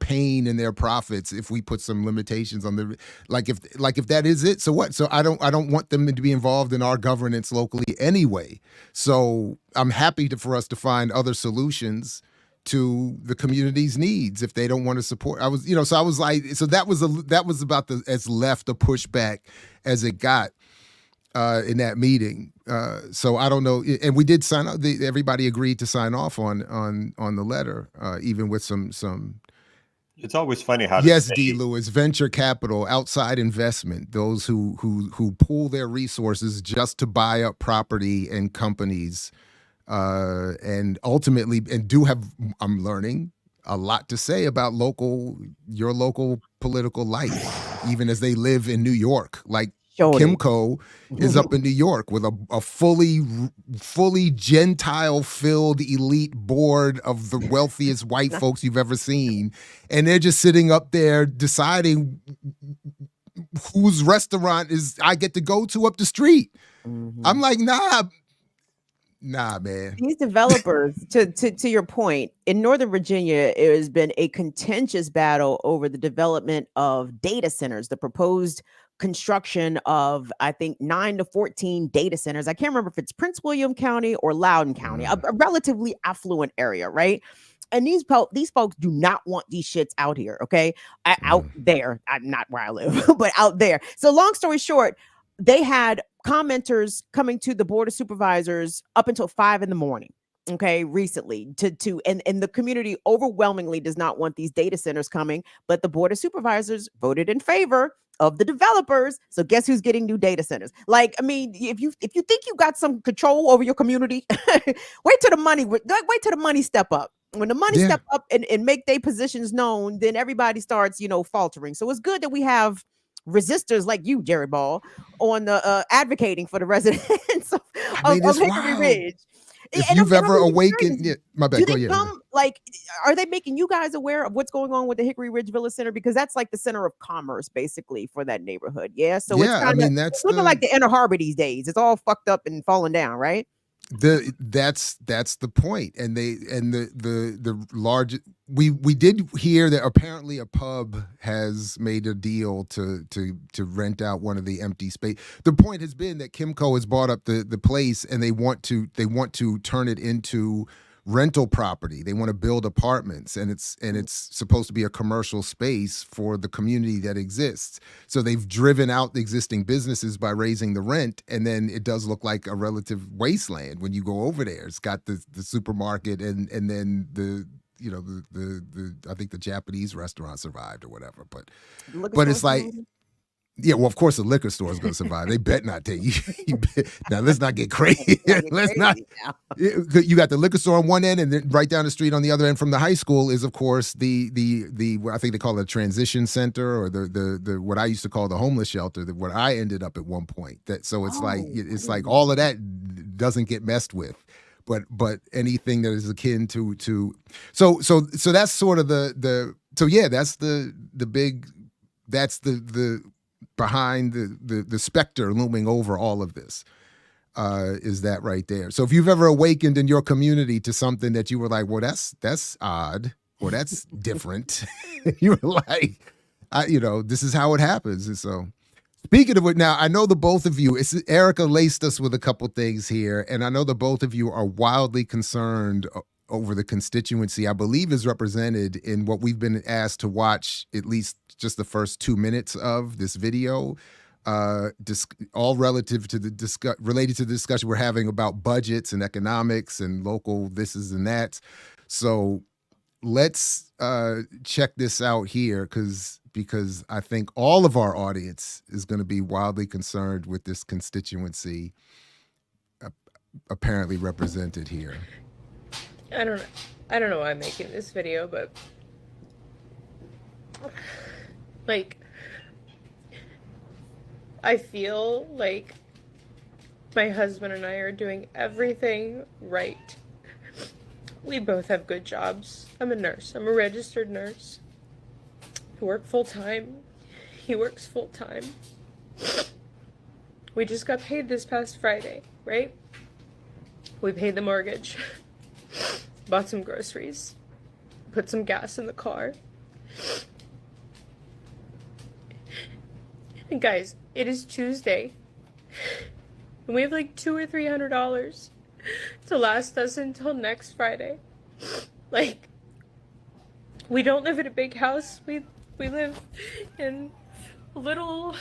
pain in their profits if we put some limitations on the if that is it. So what? So I don't want them to be involved in our governance locally anyway. So I'm happy for us to find other solutions to the community's needs if they don't want to support. So that was about as left a pushback as it got in that meeting. So I don't know, and we did sign up. Everybody agreed to sign off on the letter, even with some. It's always funny how. Yes, D. Lewis, venture capital, outside investment, those who pool their resources just to buy up property and companies, and ultimately, and do have. I'm learning a lot to say about your local political life, even as they live in New York, like. Kimco is up in New York with a fully Gentile-filled elite board of the wealthiest white folks you've ever seen. And they're just sitting up there deciding whose restaurant I get to go to up the street. Mm-hmm. I'm like, nah, man. These developers, to your point, in Northern Virginia, it has been a contentious battle over the development of data centers, the proposed construction of, I think, 9 to 14 data centers. I can't remember if it's Prince William County or Loudoun County, a relatively affluent area, right? And these folks do not want these shits out here, okay? Out there, not where I live, but out there. So long story short, they had commenters coming to the board of supervisors up until 5 a.m. Okay, recently and the community overwhelmingly does not want these data centers coming, but the board of supervisors voted in favor of the developers. So guess who's getting new data centers? Like, I mean, if you think you got some control over your community, wait till the money step up. When the money step up and make their positions known, then everybody starts, faltering. So it's good that we have resistors like you, Jerry Ball, on the advocating for the residents of Hickory Ridge. If you've ever awakened, my bad. Do they come, like, are they making you guys aware of what's going on with the Hickory Ridge Village Center? Because that's like the center of commerce, basically, for that neighborhood. Yeah. So it's kind of it's looking like the Inner Harbor these days. It's all fucked up and falling down, right? That's the point. And the large we did hear that apparently a pub has made a deal to rent out one of the empty space. The point has been that Kimco has bought up the place, and they want to turn it into rental property. They want to build apartments, and it's supposed to be a commercial space for the community that exists. So they've driven out the existing businesses by raising the rent, and then it does look like a relative wasteland when you go over there. It's got the supermarket and then the I think the Japanese restaurant survived or whatever, but it's like, yeah, well, of course the liquor store is going to survive. They bet not take you. Now let's not get crazy. Let's not. You got the liquor store on one end, and then right down the street on the other end from the high school is, of course, the I think they call it a transition center, or the what I used to call the homeless shelter. What I ended up at one point. It's like all of that doesn't get messed with. But anything that is akin to so that's sort of that's the big, that's the behind the specter looming over all of this, is that right there. So if you've ever awakened in your community to something that you were like, well, that's odd, or that's different, you were like, this is how it happens. And so, speaking of it, now I know the both of you, Erica laced us with a couple things here, and I know the both of you are wildly concerned over the constituency I believe is represented in what we've been asked to watch, at least just the first 2 minutes of this video, all relative to related to the discussion we're having about budgets and economics and local thises and that's. So let's check this out here, because I think all of our audience is going to be wildly concerned with this constituency apparently represented here. I don't know why I'm making this video, but like, I feel like my husband and I are doing everything right. We both have good jobs. I'm a nurse. I'm a registered nurse. I work full-time. He works full-time. We just got paid this past Friday, right? We paid the mortgage. Bought some groceries. Put some gas in the car. And guys, it is Tuesday. And we have like $200 or $300 to last us until next Friday. Like, we don't live in a big house. We live in a little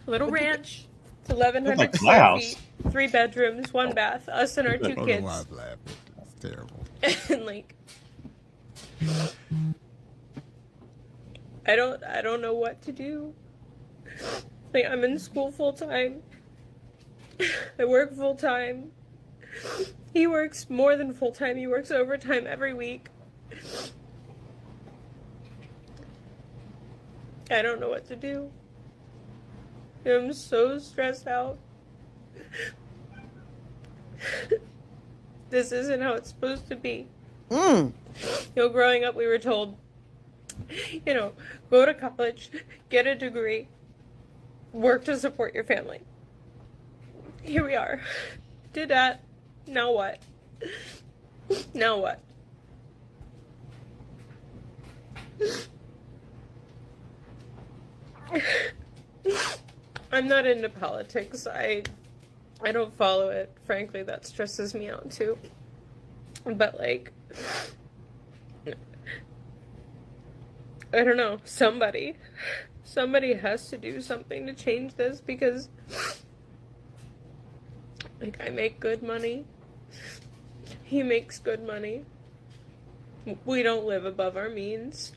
ranch. It's 1,100 square feet, 3 bedrooms, 1 bath, us and our 2 kids. I don't know why I'm laughing. It's terrible. And like, I don't know what to do. Like, I'm in school full time. I work full time. He works more than full time. He works overtime every week. I don't know what to do. I'm so stressed out. This isn't how it's supposed to be. Growing up, we were told, go to college, get a degree, work to support your family. Here we are. Did that. Now what? Now what? I'm not into politics. I don't follow it. Frankly, that stresses me out too. But like, I don't know, somebody somebody has to do something to change this, because like I make good money. He makes good money. We don't live above our means.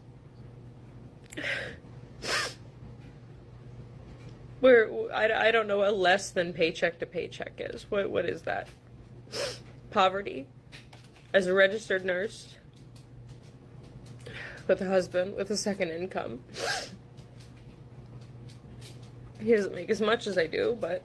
I don't know what less than paycheck to paycheck is. What is that? Poverty. As a registered nurse, with a husband, with a second income. He doesn't make as much as I do, but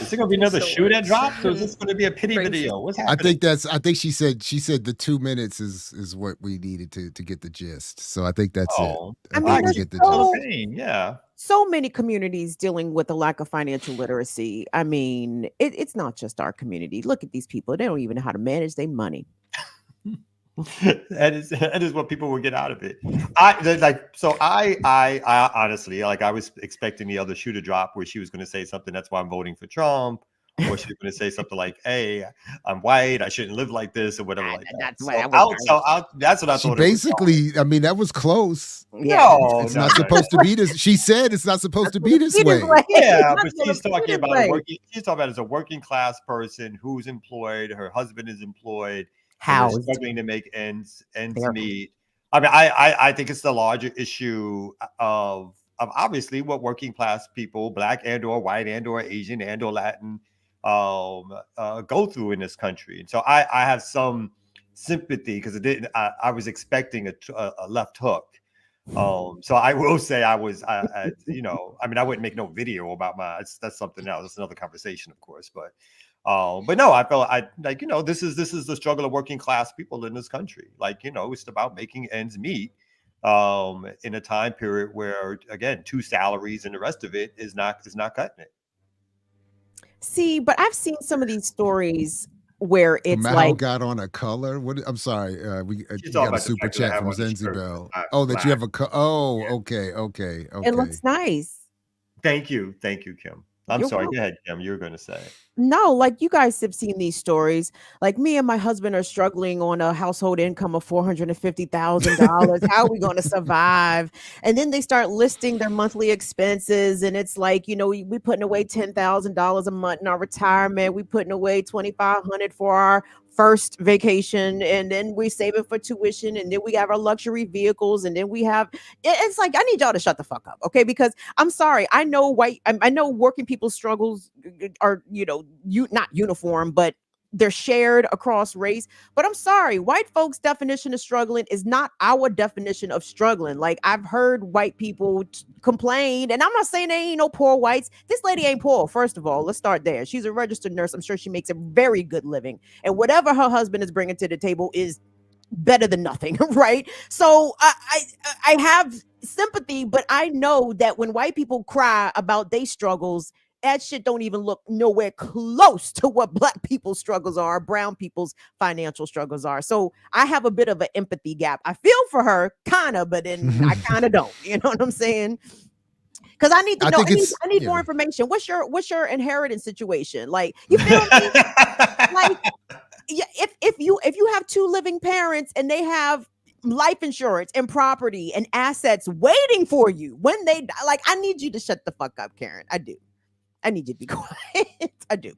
is there gonna be another shoe that drops, or is this gonna be a pity video? What's happening? I think she said the 2 minutes is what we needed to get the gist. So I think that's it. I mean, we there's get the pain. Yeah. So many communities dealing with a lack of financial literacy. I mean, it's not just our community. Look at these people. They don't even know how to manage their money. that is what people will get out of it. I honestly, like, I was expecting the other shoe to drop where she was going to say something, that's why I'm voting for Trump, or she's going to say something like, hey, I'm white, I shouldn't live like this, or whatever like that. That's what I thought. Basically, I mean, that was close. Yeah. It's not supposed to be this. She said it's not supposed to be this way. Yeah, but she's talking about she's talking about as a working class person who's employed, her husband is employed, and they're struggling to make ends meet. I mean, I think it's the larger issue of obviously what working class people, black and or white and or Asian and or Latin, go through in this country. And so I have some sympathy, because I was expecting a left hook. So I will say I mean, I wouldn't make no video about that's something else. That's another conversation, of course. But no, I felt this is the struggle of working class people in this country. Like, it's about making ends meet in a time period where, again, 2 salaries and the rest of it is not cutting it. See, but I've seen some of these stories where it's Mal like got on a color. What? I'm sorry. We got a super chat from Zenzi. Oh, that you have a okay. It looks nice. Thank you, Kim. You're sorry. Go ahead, Kim. You were going to say. No, like, you guys have seen these stories. Like, me and my husband are struggling on a household income of $450,000. How are we going to survive? And then they start listing their monthly expenses, and it's like, we putting away $10,000 a month in our retirement. We putting away $2,500 for our first vacation, and then we saving for tuition, and then we have our luxury vehicles, and then we have it's like, I need y'all to shut the fuck up, okay? Because I'm sorry, I know working people's struggles are not uniform, but they're shared across race. But I'm sorry, white folks' definition of struggling is not our definition of struggling. Like, I've heard white people complain, and I'm not saying there ain't no poor whites. This lady ain't poor, first of all. Let's start there. She's a registered nurse. I'm sure she makes a very good living, and whatever her husband is bringing to the table is better than nothing, right? So I have sympathy, but I know that when white people cry about their struggles, that shit don't even look nowhere close to what black people's struggles are, brown people's financial struggles are. So I have a bit of an empathy gap. I feel for her, kind of, but then I kind of don't. You know what I'm saying? Because I need to know. I need more information. What's your inheritance situation? Like, you feel me? Like, if you have 2 living parents and they have life insurance and property and assets waiting for you when they die, like, I need you to shut the fuck up, Karen. I do. I need you to be quiet. I do.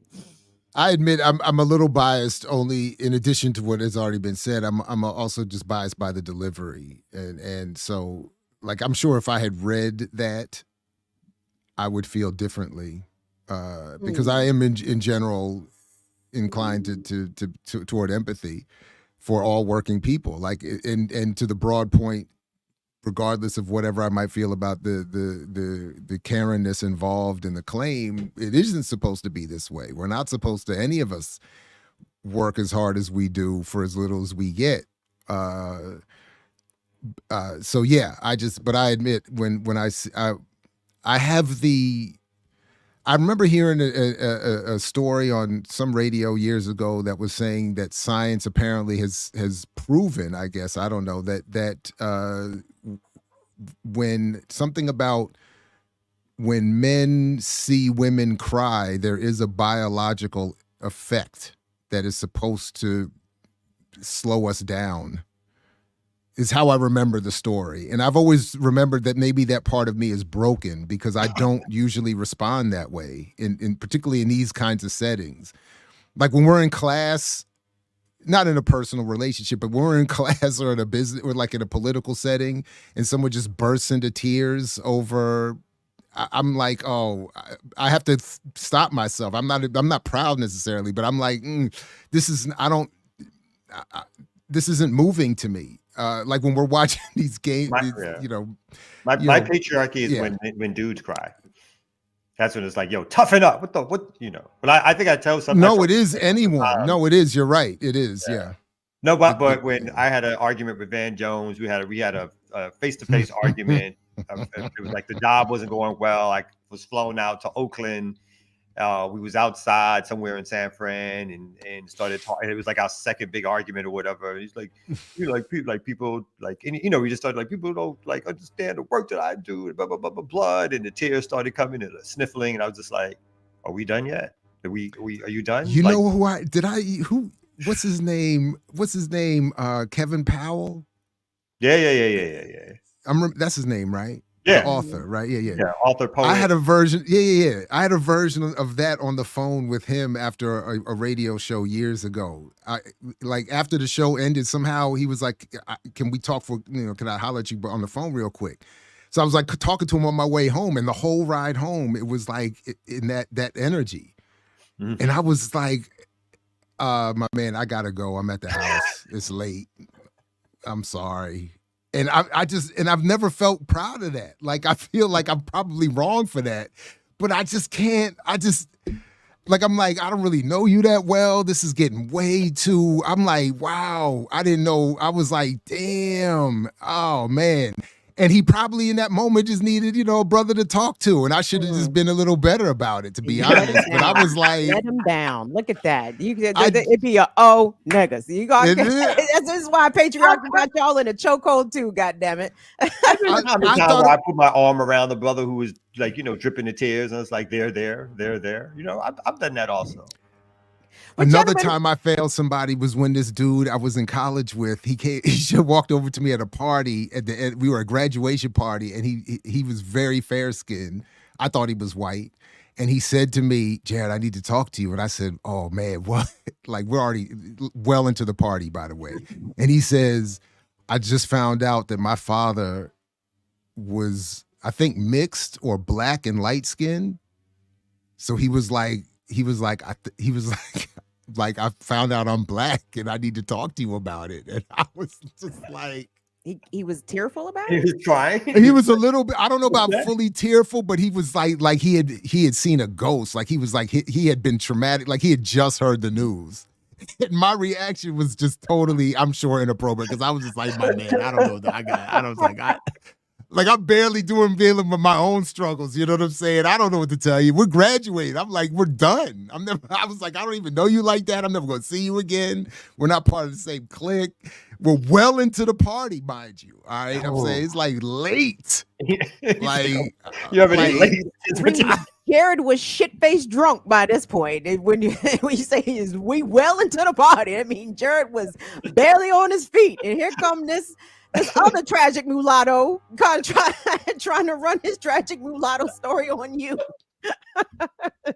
I admit I'm a little biased. Only in addition to what has already been said, I'm also just biased by the delivery, and so, like, I'm sure if I had read that, I would feel differently, because I am in general inclined to toward empathy for all working people. Like, and to the broad point, regardless of whatever I might feel about the Karen-ness involved in the claim, it isn't supposed to be this way. We're not supposed to, any of us, work as hard as we do for as little as we get. So yeah, but I admit when I have I remember hearing a story on some radio years ago that was saying that science apparently has proven, I guess, I don't know, that when something about when men see women cry, there is a biological effect that is supposed to slow us down. is how I remember the story. And I've always remembered that maybe that part of me is broken because I don't usually respond that way, in particularly in these kinds of settings. Like when we're in class, not in a personal relationship, but when we're in class or in a business or like in a political setting and someone just bursts into tears over, I'm like, oh, I have to stop myself. I'm not proud necessarily, but I'm like, this isn't moving to me. Like when we're watching these games, my patriarchy is when dudes cry. That's when it's like, yo, toughen up. What? But I think I tell some. No, it is anyone. No, it is. You're right. It is. Yeah. No, but when I had an argument with Van Jones, we had a face-to-face argument. It was like the job wasn't going well. I was flown out to Oakland. We was outside somewhere in San Fran and started talking. It was like our second big argument or whatever. He's like, people like, and, we just started like, people don't like understand the work that I do, and blah, blah, blah, blah, blood. And the tears started coming and the sniffling. And I was just like, are we done yet? Are you done? You know who what's his name? Kevin Powell? Yeah. That's his name, right? Yeah. The author, right? Yeah. Yeah, author, poet. I had a version. Yeah. I had a version of that on the phone with him after a radio show years ago. Like after the show ended, somehow he was like, "Can we talk for? Can I holler at you on the phone real quick?" So I was like talking to him on my way home, and the whole ride home, it was like in that energy, and I was like, "My man, I gotta go. I'm at the house. It's late. I'm sorry." And I've never felt proud of that. Like, I feel like I'm probably wrong for that, but I just can't. I'm like, I don't really know you that well. This is getting way too, I'm like, wow, I didn't know. I was like, damn, oh man. And he probably in that moment just needed, a brother to talk to. And I should have just been a little better about it, to be honest. But I was like, let him down. Look at that. It'd be a niggas. This is why patriarchy got y'all in a chokehold too. God damn it! I put my arm around the brother who was like, dripping the tears, and it's like, they're there. I've done that also. Another time I failed somebody was when this dude I was in college with, he walked over to me at a party we were at a graduation party, and he was very fair skinned. I thought he was white. And he said to me, "Jared, I need to talk to you." And I said, "Oh man, what?" Like, we're already well into the party, by the way. And he says, "I just found out that my father was, I think, mixed or black and light skinned." So he was like, I found out I'm black and I need to talk to you about it. And I was just like, he was tearful about it. He was crying. He was a little bit, I don't know about fully tearful, but he was like he had seen a ghost. Like he was like, he had been traumatic. Like he had just heard the news. And my reaction was just totally, I'm sure, inappropriate, because I was just like, my man, I don't know. I'm barely dealing with my own struggles. You know what I'm saying? I don't know what to tell you. We're graduating. I'm like, we're done. I was like, I don't even know you like that. I'm never going to see you again. We're not part of the same clique. We're well into the party, mind you. All right. I'm saying it's like late. Like, you're already late. Jared was shit-faced drunk by this point. When you say we well into the party, I mean, Jared was barely on his feet. And here come this other tragic mulatto trying to run his tragic mulatto story on you.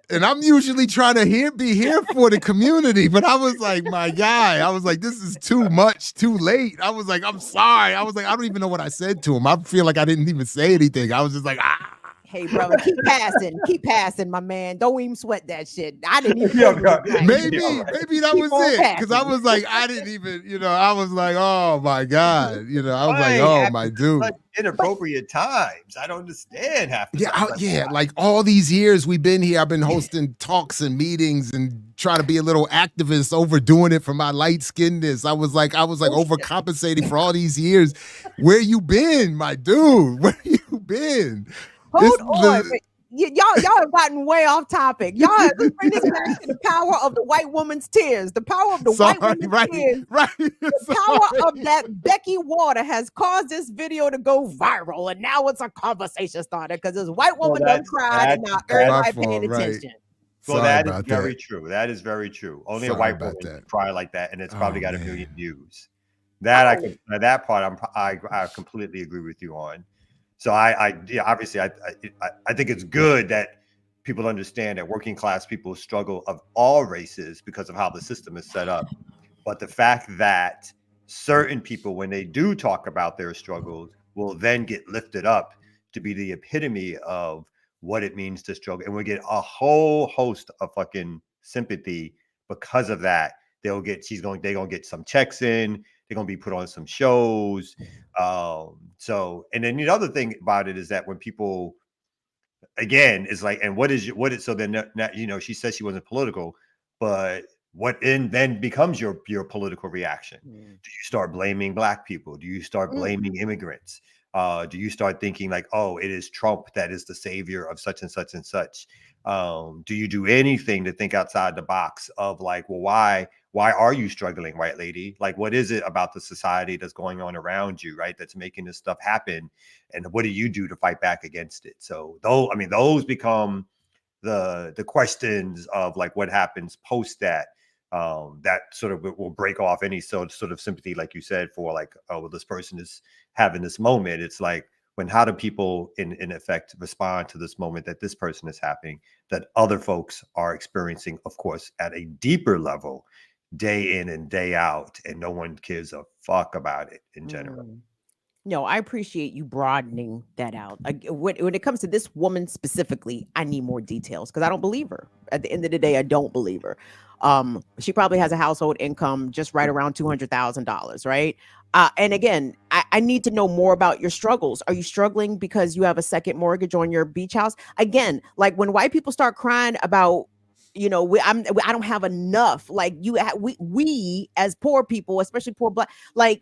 And I'm usually trying to be here for the community, but I was like, my guy, I was like, this is too much, too late. I was like, I'm sorry. I was like, I don't even know what I said to him. I feel like I didn't even say anything. I was just like, Hey, brother, keep passing, my man. Don't even sweat that shit. I didn't even. Maybe that was it. Because I was like, I didn't even, I was like, oh my God. I was like, oh my dude. Inappropriate times. I don't understand half the time. Like all these years we've been here, I've been hosting talks and meetings and trying to be a little activist, overdoing it for my light skinnedness. I was like overcompensating for all these years. Where you been, my dude? Where you been? Hold on. Y'all have gotten way off topic. Let's bring this back to the power of the white woman's tears. The power of the white woman's tears. The power of that Becky Water has caused this video to go viral, and now it's a conversation starter because this white woman done cried, and now everybody paying attention. Well, that is very true. That is very true. Only a white woman can cry like that, and it's probably got 1 million views. That part I completely agree with you on. So obviously I think it's good that people understand that working class people struggle of all races because of how the system is set up. But the fact that certain people, when they do talk about their struggles, will then get lifted up to be the epitome of what it means to struggle, and we get a whole host of fucking sympathy because of that. They're gonna get some checks in. They're gonna be put on some shows. So, and then the other thing about it is that when people, again, is like, and so then she says she wasn't political, but what then becomes your political reaction? Do you start blaming Black people? Do you start blaming immigrants? Do you start thinking like, oh, it is Trump that is the savior of such and such and such? Do you do anything to think outside the box of like, well, why are you struggling, white lady? Like, what is it about the society that's going on around you, right, that's making this stuff happen? And what do you do to fight back against it? So those become the questions of like what happens post that. That sort of will break off any sort of sympathy, like you said, for like, oh, well, this person is having this moment. It's like, how do people in effect respond to this moment that this person is having, that other folks are experiencing, of course, at a deeper level, day in and day out, and no one gives a fuck about it in general. No, I appreciate you broadening that out. When it comes to this woman specifically, I need more details because I don't believe her. At the end of the day, I don't believe her. She probably has a household income just right around $200,000, right? And again, I need to know more about your struggles. Are you struggling because you have a second mortgage on your beach house? Again, like when white people start crying about, I don't have enough. Like we as poor people, especially poor Black, like.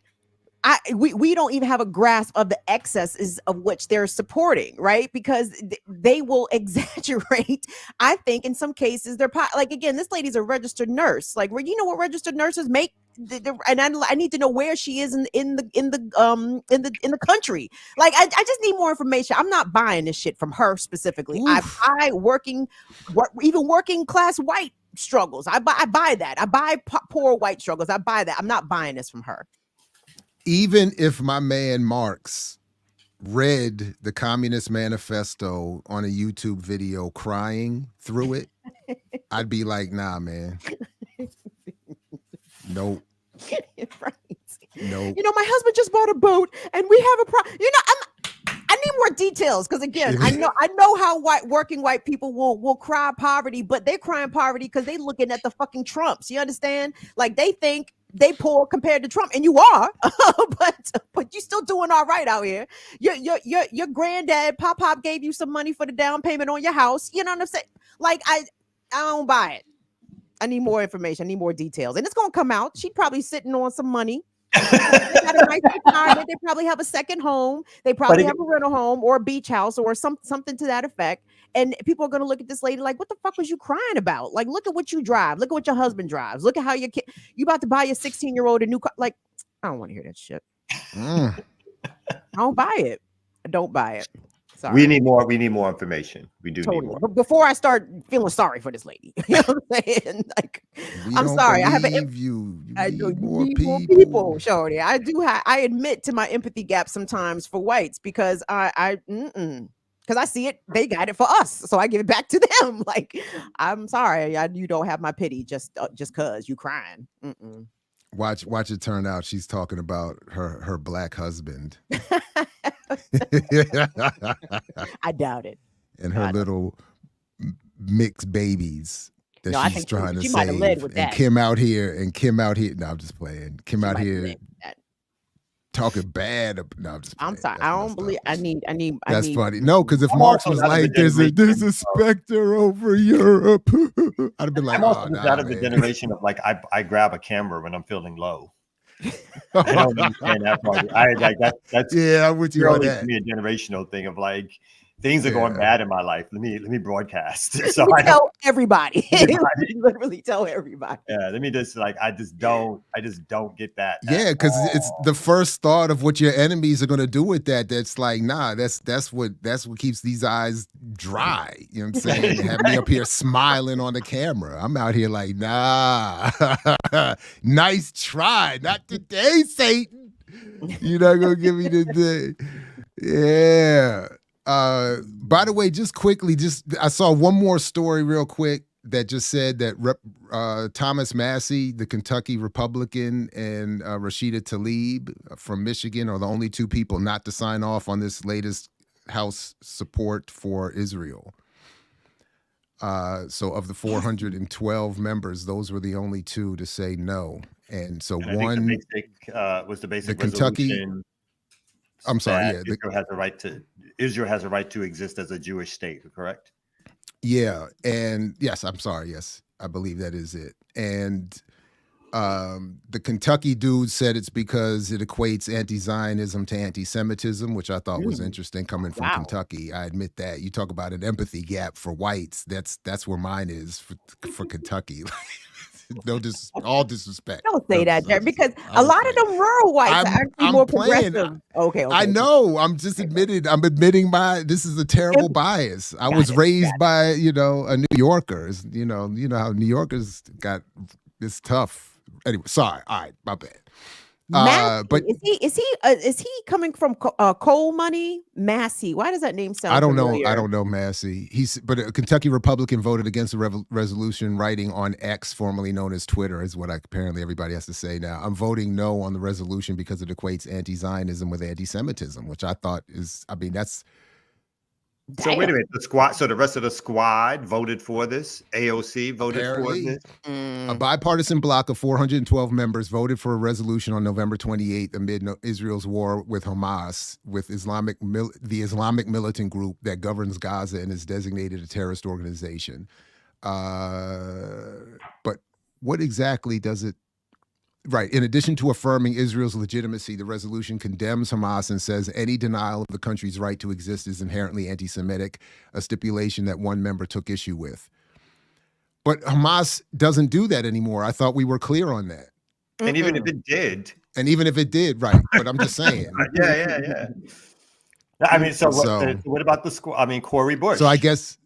We don't even have a grasp of the excesses of which they're supporting, right? Because they will exaggerate. I think in some cases they're like, again, this lady's a registered nurse. Like, you know what registered nurses make? And I need to know where she is in the country. Like, I just need more information. I'm not buying this shit from her specifically. Oof. I even working class white struggles. I buy that. I buy poor white struggles. I buy that. I'm not buying this from her. Even if my man Marx read the Communist Manifesto on a YouTube video crying through it, I'd be like, nah, man. Nope. Right. Nope. My husband just bought a boat and we have a problem. I need more details because again, I know how working white people will cry poverty, but they're crying poverty because they looking at the fucking Trumps. You understand? Like they think they poor compared to Trump, and you are, but you still doing all right out here. Your granddad Pop gave you some money for the down payment on your house. You know what I'm saying? Like I don't buy it. I need more information. I need more details, and it's gonna come out. She's probably sitting on some money. They got a nice retirement. They probably have a second home. They probably have a rental home or a beach house or something to that effect. And people are going to look at this lady like, what the fuck was you crying about? Like, look at what you drive. Look at what your husband drives. Look at how you about to buy your 16-year-old a new car. Like, I don't want to hear that shit. I don't buy it. I don't buy it. Sorry. We need more information. We do need more. But before I start feeling sorry for this lady, you know what I'm saying? Like, I'm sorry. I have you need more people, Shorty. I admit to my empathy gap sometimes for whites because because I see it, they got it for us, so I give it back to them. Like, I'm sorry, you don't have my pity just cause you crying. Watch it turn out she's talking about her Black husband. I doubt it. And her little mixed babies that she's trying to save. Led with that. Kim out here. No, I'm just playing. Kim out here talking bad. No, I'm just playing. I'm sorry. I don't believe. I need. That's funny. No, because if Marx was like, "There's a specter over Europe," I'd have been like, I'm also out of the generation of like I grab a camera when I'm feeling low. I don't understand that part. That's I'm with you on that. Me a generational thing of like, things are going bad in my life. Let me broadcast. So let me tell everybody. Literally tell everybody. Yeah, let me just I just don't get that. Yeah, because it's the first thought of what your enemies are gonna do with that. That's like, nah, that's what keeps these eyes dry. You know what I'm saying? Have me up here smiling on the camera. I'm out here like, nah, nice try. Not today, Satan. You're not gonna give me today. Yeah. By the way, just quickly, I saw one more story real quick that just said that Thomas Massey, the Kentucky Republican, and Rashida Tlaib from Michigan are the only two people not to sign off on this latest House support for Israel. So of the 412 members, those were the only two to say no. And so one was the basic Kentucky resolution. I'm sorry, yeah. Israel has a right to exist as a Jewish state, correct? Yeah, and yes, I'm sorry, yes, I believe that is it. And the Kentucky dude said it's because it equates anti-Zionism to anti-Semitism, which I thought was interesting coming from Kentucky. I admit that. You talk about an empathy gap for whites, that's where mine is for Kentucky. No, all disrespect. Don't say that, Jerry, because a lot of them rural whites are actually more progressive. Okay. I know. I'm just admitting this is a terrible bias. I was raised by, a New Yorker. You know how New Yorkers it's tough. Anyway, sorry. All right, my bad. But is he coming from coal money? Massey. Why does that name sound familiar? I don't know Massey. But a Kentucky Republican voted against the resolution, writing on X, formerly known as Twitter, is what apparently everybody has to say now. I'm voting no on the resolution because it equates anti-Zionism with anti-Semitism, which I thought that's. So wait a minute, the rest of the squad voted for this. AOC voted for this. A bipartisan bloc of 412 members voted for a resolution on November 28th amid Israel's war with Hamas, with the Islamic militant group that governs Gaza and is designated a terrorist organization. But what exactly does it? Right. In addition to affirming Israel's legitimacy, the resolution condemns Hamas and says any denial of the country's right to exist is inherently anti-Semitic, a stipulation that one member took issue with. But Hamas doesn't do that anymore. I thought we were clear on that. And even if it did. Right. But I'm just saying. Yeah. I mean, what about the squad? I mean, Cory Bush. So I guess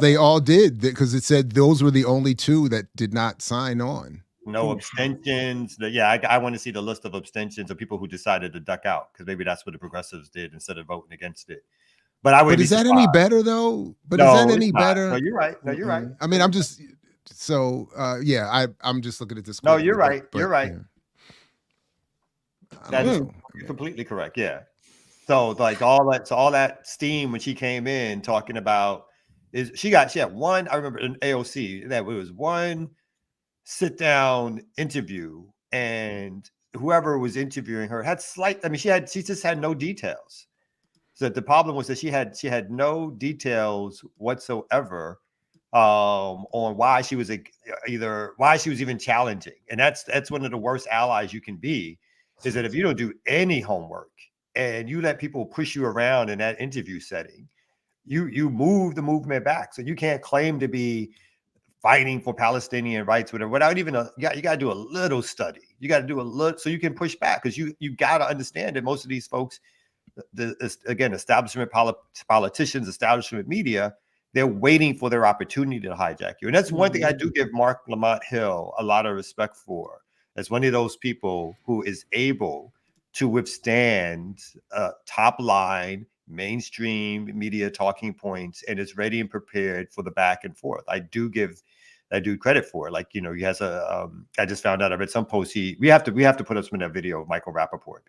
they all did, because it said those were the only two that did not sign on. No abstentions. I want to see the list of abstentions of people who decided to duck out, because maybe that's what the progressives did instead of voting against it. But I would. But is that any better though? But is that any better? No, you're right. No, you're right. I mean, I'm just I'm just looking at this. No, you're right. You're right. Yeah. That is completely correct. Yeah. So all that steam when she came in talking about she had one. I remember in AOC that it was one sit down interview, and whoever was interviewing her had she just had no details. So the problem was that she had no details whatsoever on why she was even challenging. And that's one of the worst allies you can be, is that if you don't do any homework and you let people push you around in that interview setting, you move the movement back. So you can't claim to be fighting for Palestinian rights, whatever, without even you got to do a little study. You got to do a little, so you can push back, because you got to understand that most of these folks, establishment politicians, establishment media, they're waiting for their opportunity to hijack you. And that's one thing I do give Mark Lamont Hill a lot of respect for. As one of those people who is able to withstand top line mainstream media talking points and is ready and prepared for the back and forth. I do give that dude credit for it. Like, he has I just found out, I read some post, we have to put up some of that video of Michael Rappaport.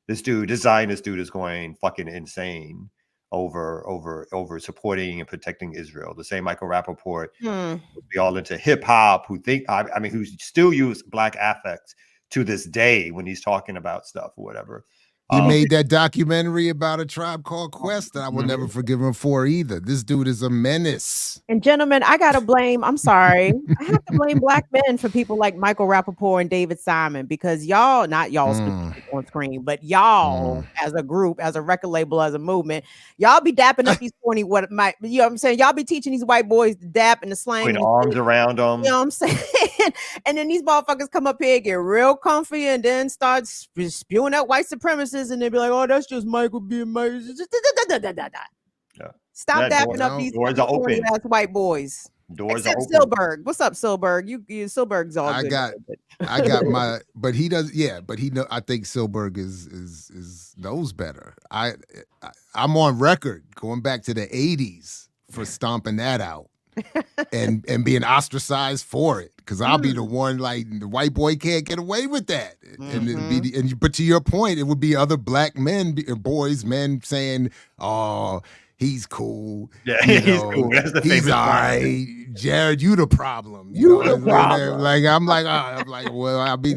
This Zionist dude is going fucking insane over supporting and protecting Israel. The same Michael Rappaport would be all into hip hop, who still use black affect to this day when he's talking about stuff or whatever. He made that documentary about A Tribe Called Quest that I will never forgive him for either. This dude is a menace. And gentlemen, I gotta blame, I'm sorry, I have to blame black men for people like Michael Rappaport and David Simon, because y'all, not y'all specific on screen, but y'all as a group, as a record label, as a movement, y'all be dapping up these corny, you know what I'm saying? Y'all be teaching these white boys to dap and the slang. Putting arms around them. You know what I'm saying? And then these motherfuckers come up here, get real comfy, and then start spewing out white supremacists, and they be like, "Oh, that's just Michael being Michael." Stop dapping up these doors are open. ass white boys. Doors Except are open. Silberg. What's up, Silberg? You Silberg's all good. I got my, but he does, yeah. But he know. I think Silberg is knows better. I'm on record going back to the '80s for stomping that out. and being ostracized for it, because I'll be the one, like, the white boy can't get away with that. But to your point, it would be other black men, boys, men saying, "Oh, he's cool. Yeah, he's cool. That's the he's famous all line. right. Jared, you the problem. You the problem." Like I'm like, well, I'll be,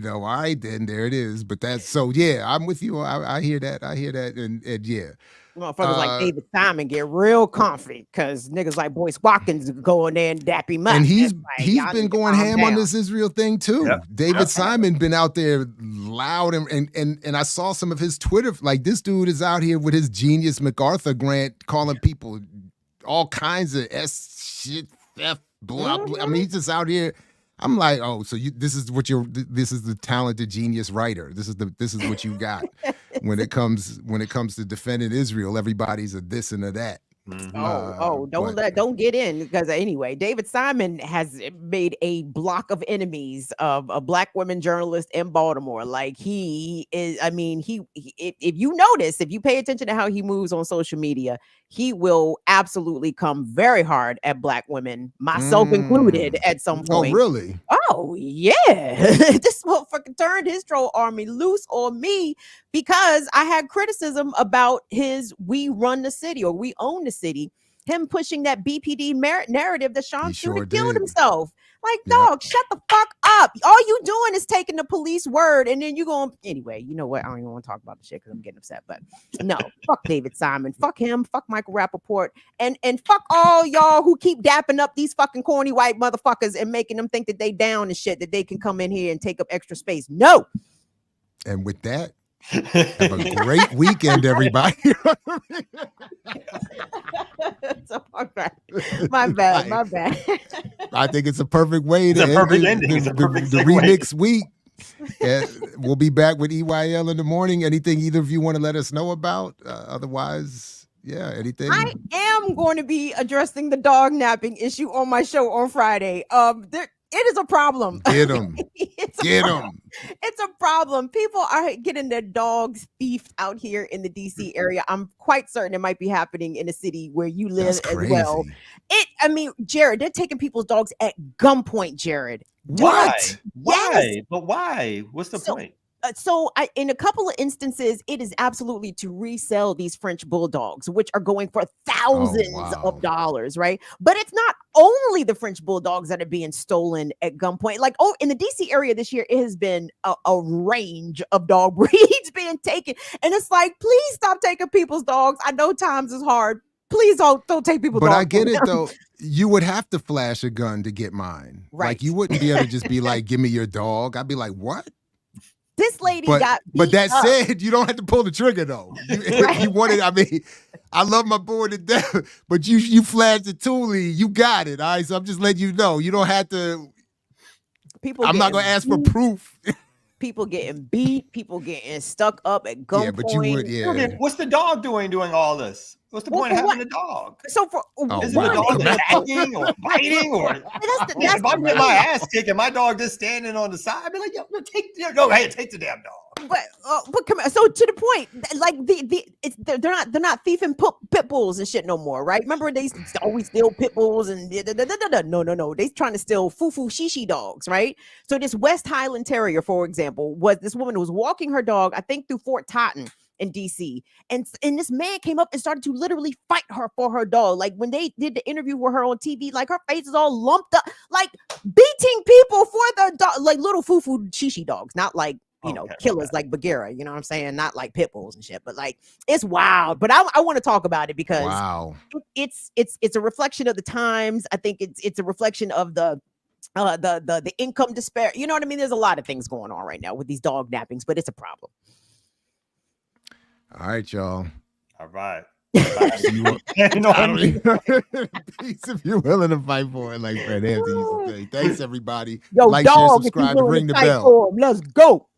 all right then. There it is. But that's so. Yeah, I'm with you. I hear that. And yeah. Motherfuckers like David Simon get real comfy because niggas like Boyce Watkins go in there and dap him up. And he's been going ham on this Israel thing too. Yep. David Simon been out there loud and I saw some of his Twitter. Like, this dude is out here with his Genius MacArthur grant, calling people all kinds of shit, F, blah, blah. I mean, he's just out here. I'm like, oh, so this is the talented genius writer. This is what you got when it comes to defending Israel. Everybody's a this and a that. Don't get in, because anyway, David Simon has made a block of enemies of a black women journalist in Baltimore. Like, he is, I mean, if you notice, if you pay attention to how he moves on social media, he will absolutely come very hard at black women, myself included, at some point. Oh, really? Oh, yeah. This motherfucker turned his troll army loose on me because I had criticism about his "we run the city" or "we own the city," him pushing that BPD narrative that Sean Stewart killed himself. Like, dog, shut the fuck up. All you doing is taking the police word, and then you going, anyway, you know what? I don't even want to talk about the shit because I'm getting upset. But no, fuck David Simon. Fuck him. Fuck Michael Rappaport. And fuck all y'all who keep dapping up these fucking corny white motherfuckers and making them think that they down and shit, that they can come in here and take up extra space. No. And with that, have a great weekend, everybody. My bad. I think it's a perfect way to end the remix week. We'll be back with EYL in the morning. Anything either of you want to let us know about? Otherwise, yeah, anything? I am going to be addressing the dog napping issue on my show on Friday. It is a problem. Get them. Get them. It's a problem. People are getting their dogs thieved out here in the DC area. I'm quite certain it might be happening in a city where you live as well. Jared, they're taking people's dogs at gunpoint, Jared. What? Why? Yes. But why? What's the point? In a couple of instances, it is absolutely to resell these French bulldogs, which are going for thousands of dollars, right? But it's not only the French bulldogs that are being stolen at gunpoint. Like, in the DC area this year, it has been a range of dog breeds being taken. And it's like, please stop taking people's dogs. I know times is hard. Please don't take people's dogs. But I get it, though. You would have to flash a gun to get mine. Right. Like, you wouldn't be able to just be like, give me your dog. I'd be like, what? This lady got beat But that up. said, you don't have to pull the trigger, though. You wanted, I love my boy to death, but you flashed the toolie, you got it, all right? So I'm just letting you know. You don't have to. I'm not going to ask for proof. People getting beat, people getting stuck up at gunpoint. Yeah, but you would, What's the dog doing all this? What's the point of having a dog? So isn't the dog attacking or biting or? If I'm getting my ass kicked and my dog just standing on the side, I'd be like, take the damn dog. But come on. So to the point, like they're not thieving pit bulls and shit no more, right? Remember they always steal pit bulls and no. They trying to steal foo-foo shishi dogs, right? So this West Highland Terrier, for example, this woman was walking her dog, I think, through Fort Totten in DC, and this man came up and started to literally fight her for her dog. Like, when they did the interview with her on TV, like, her face is all lumped up, like beating people for the dog, like little foo-foo shishi dogs, not like killers like Bagheera, you know what I'm saying? Not like pit bulls and shit, but like it's wild. But I want to talk about it because it's a reflection of the times. I think it's a reflection of the income disparity. You know what I mean? There's a lot of things going on right now with these dog nappings, but it's a problem. All right, y'all. All right. Peace if you're willing to fight for it, like Fred Hampton used to say. Thanks, everybody. Yo, like, dog, share, subscribe, and ring the bell. Let's go.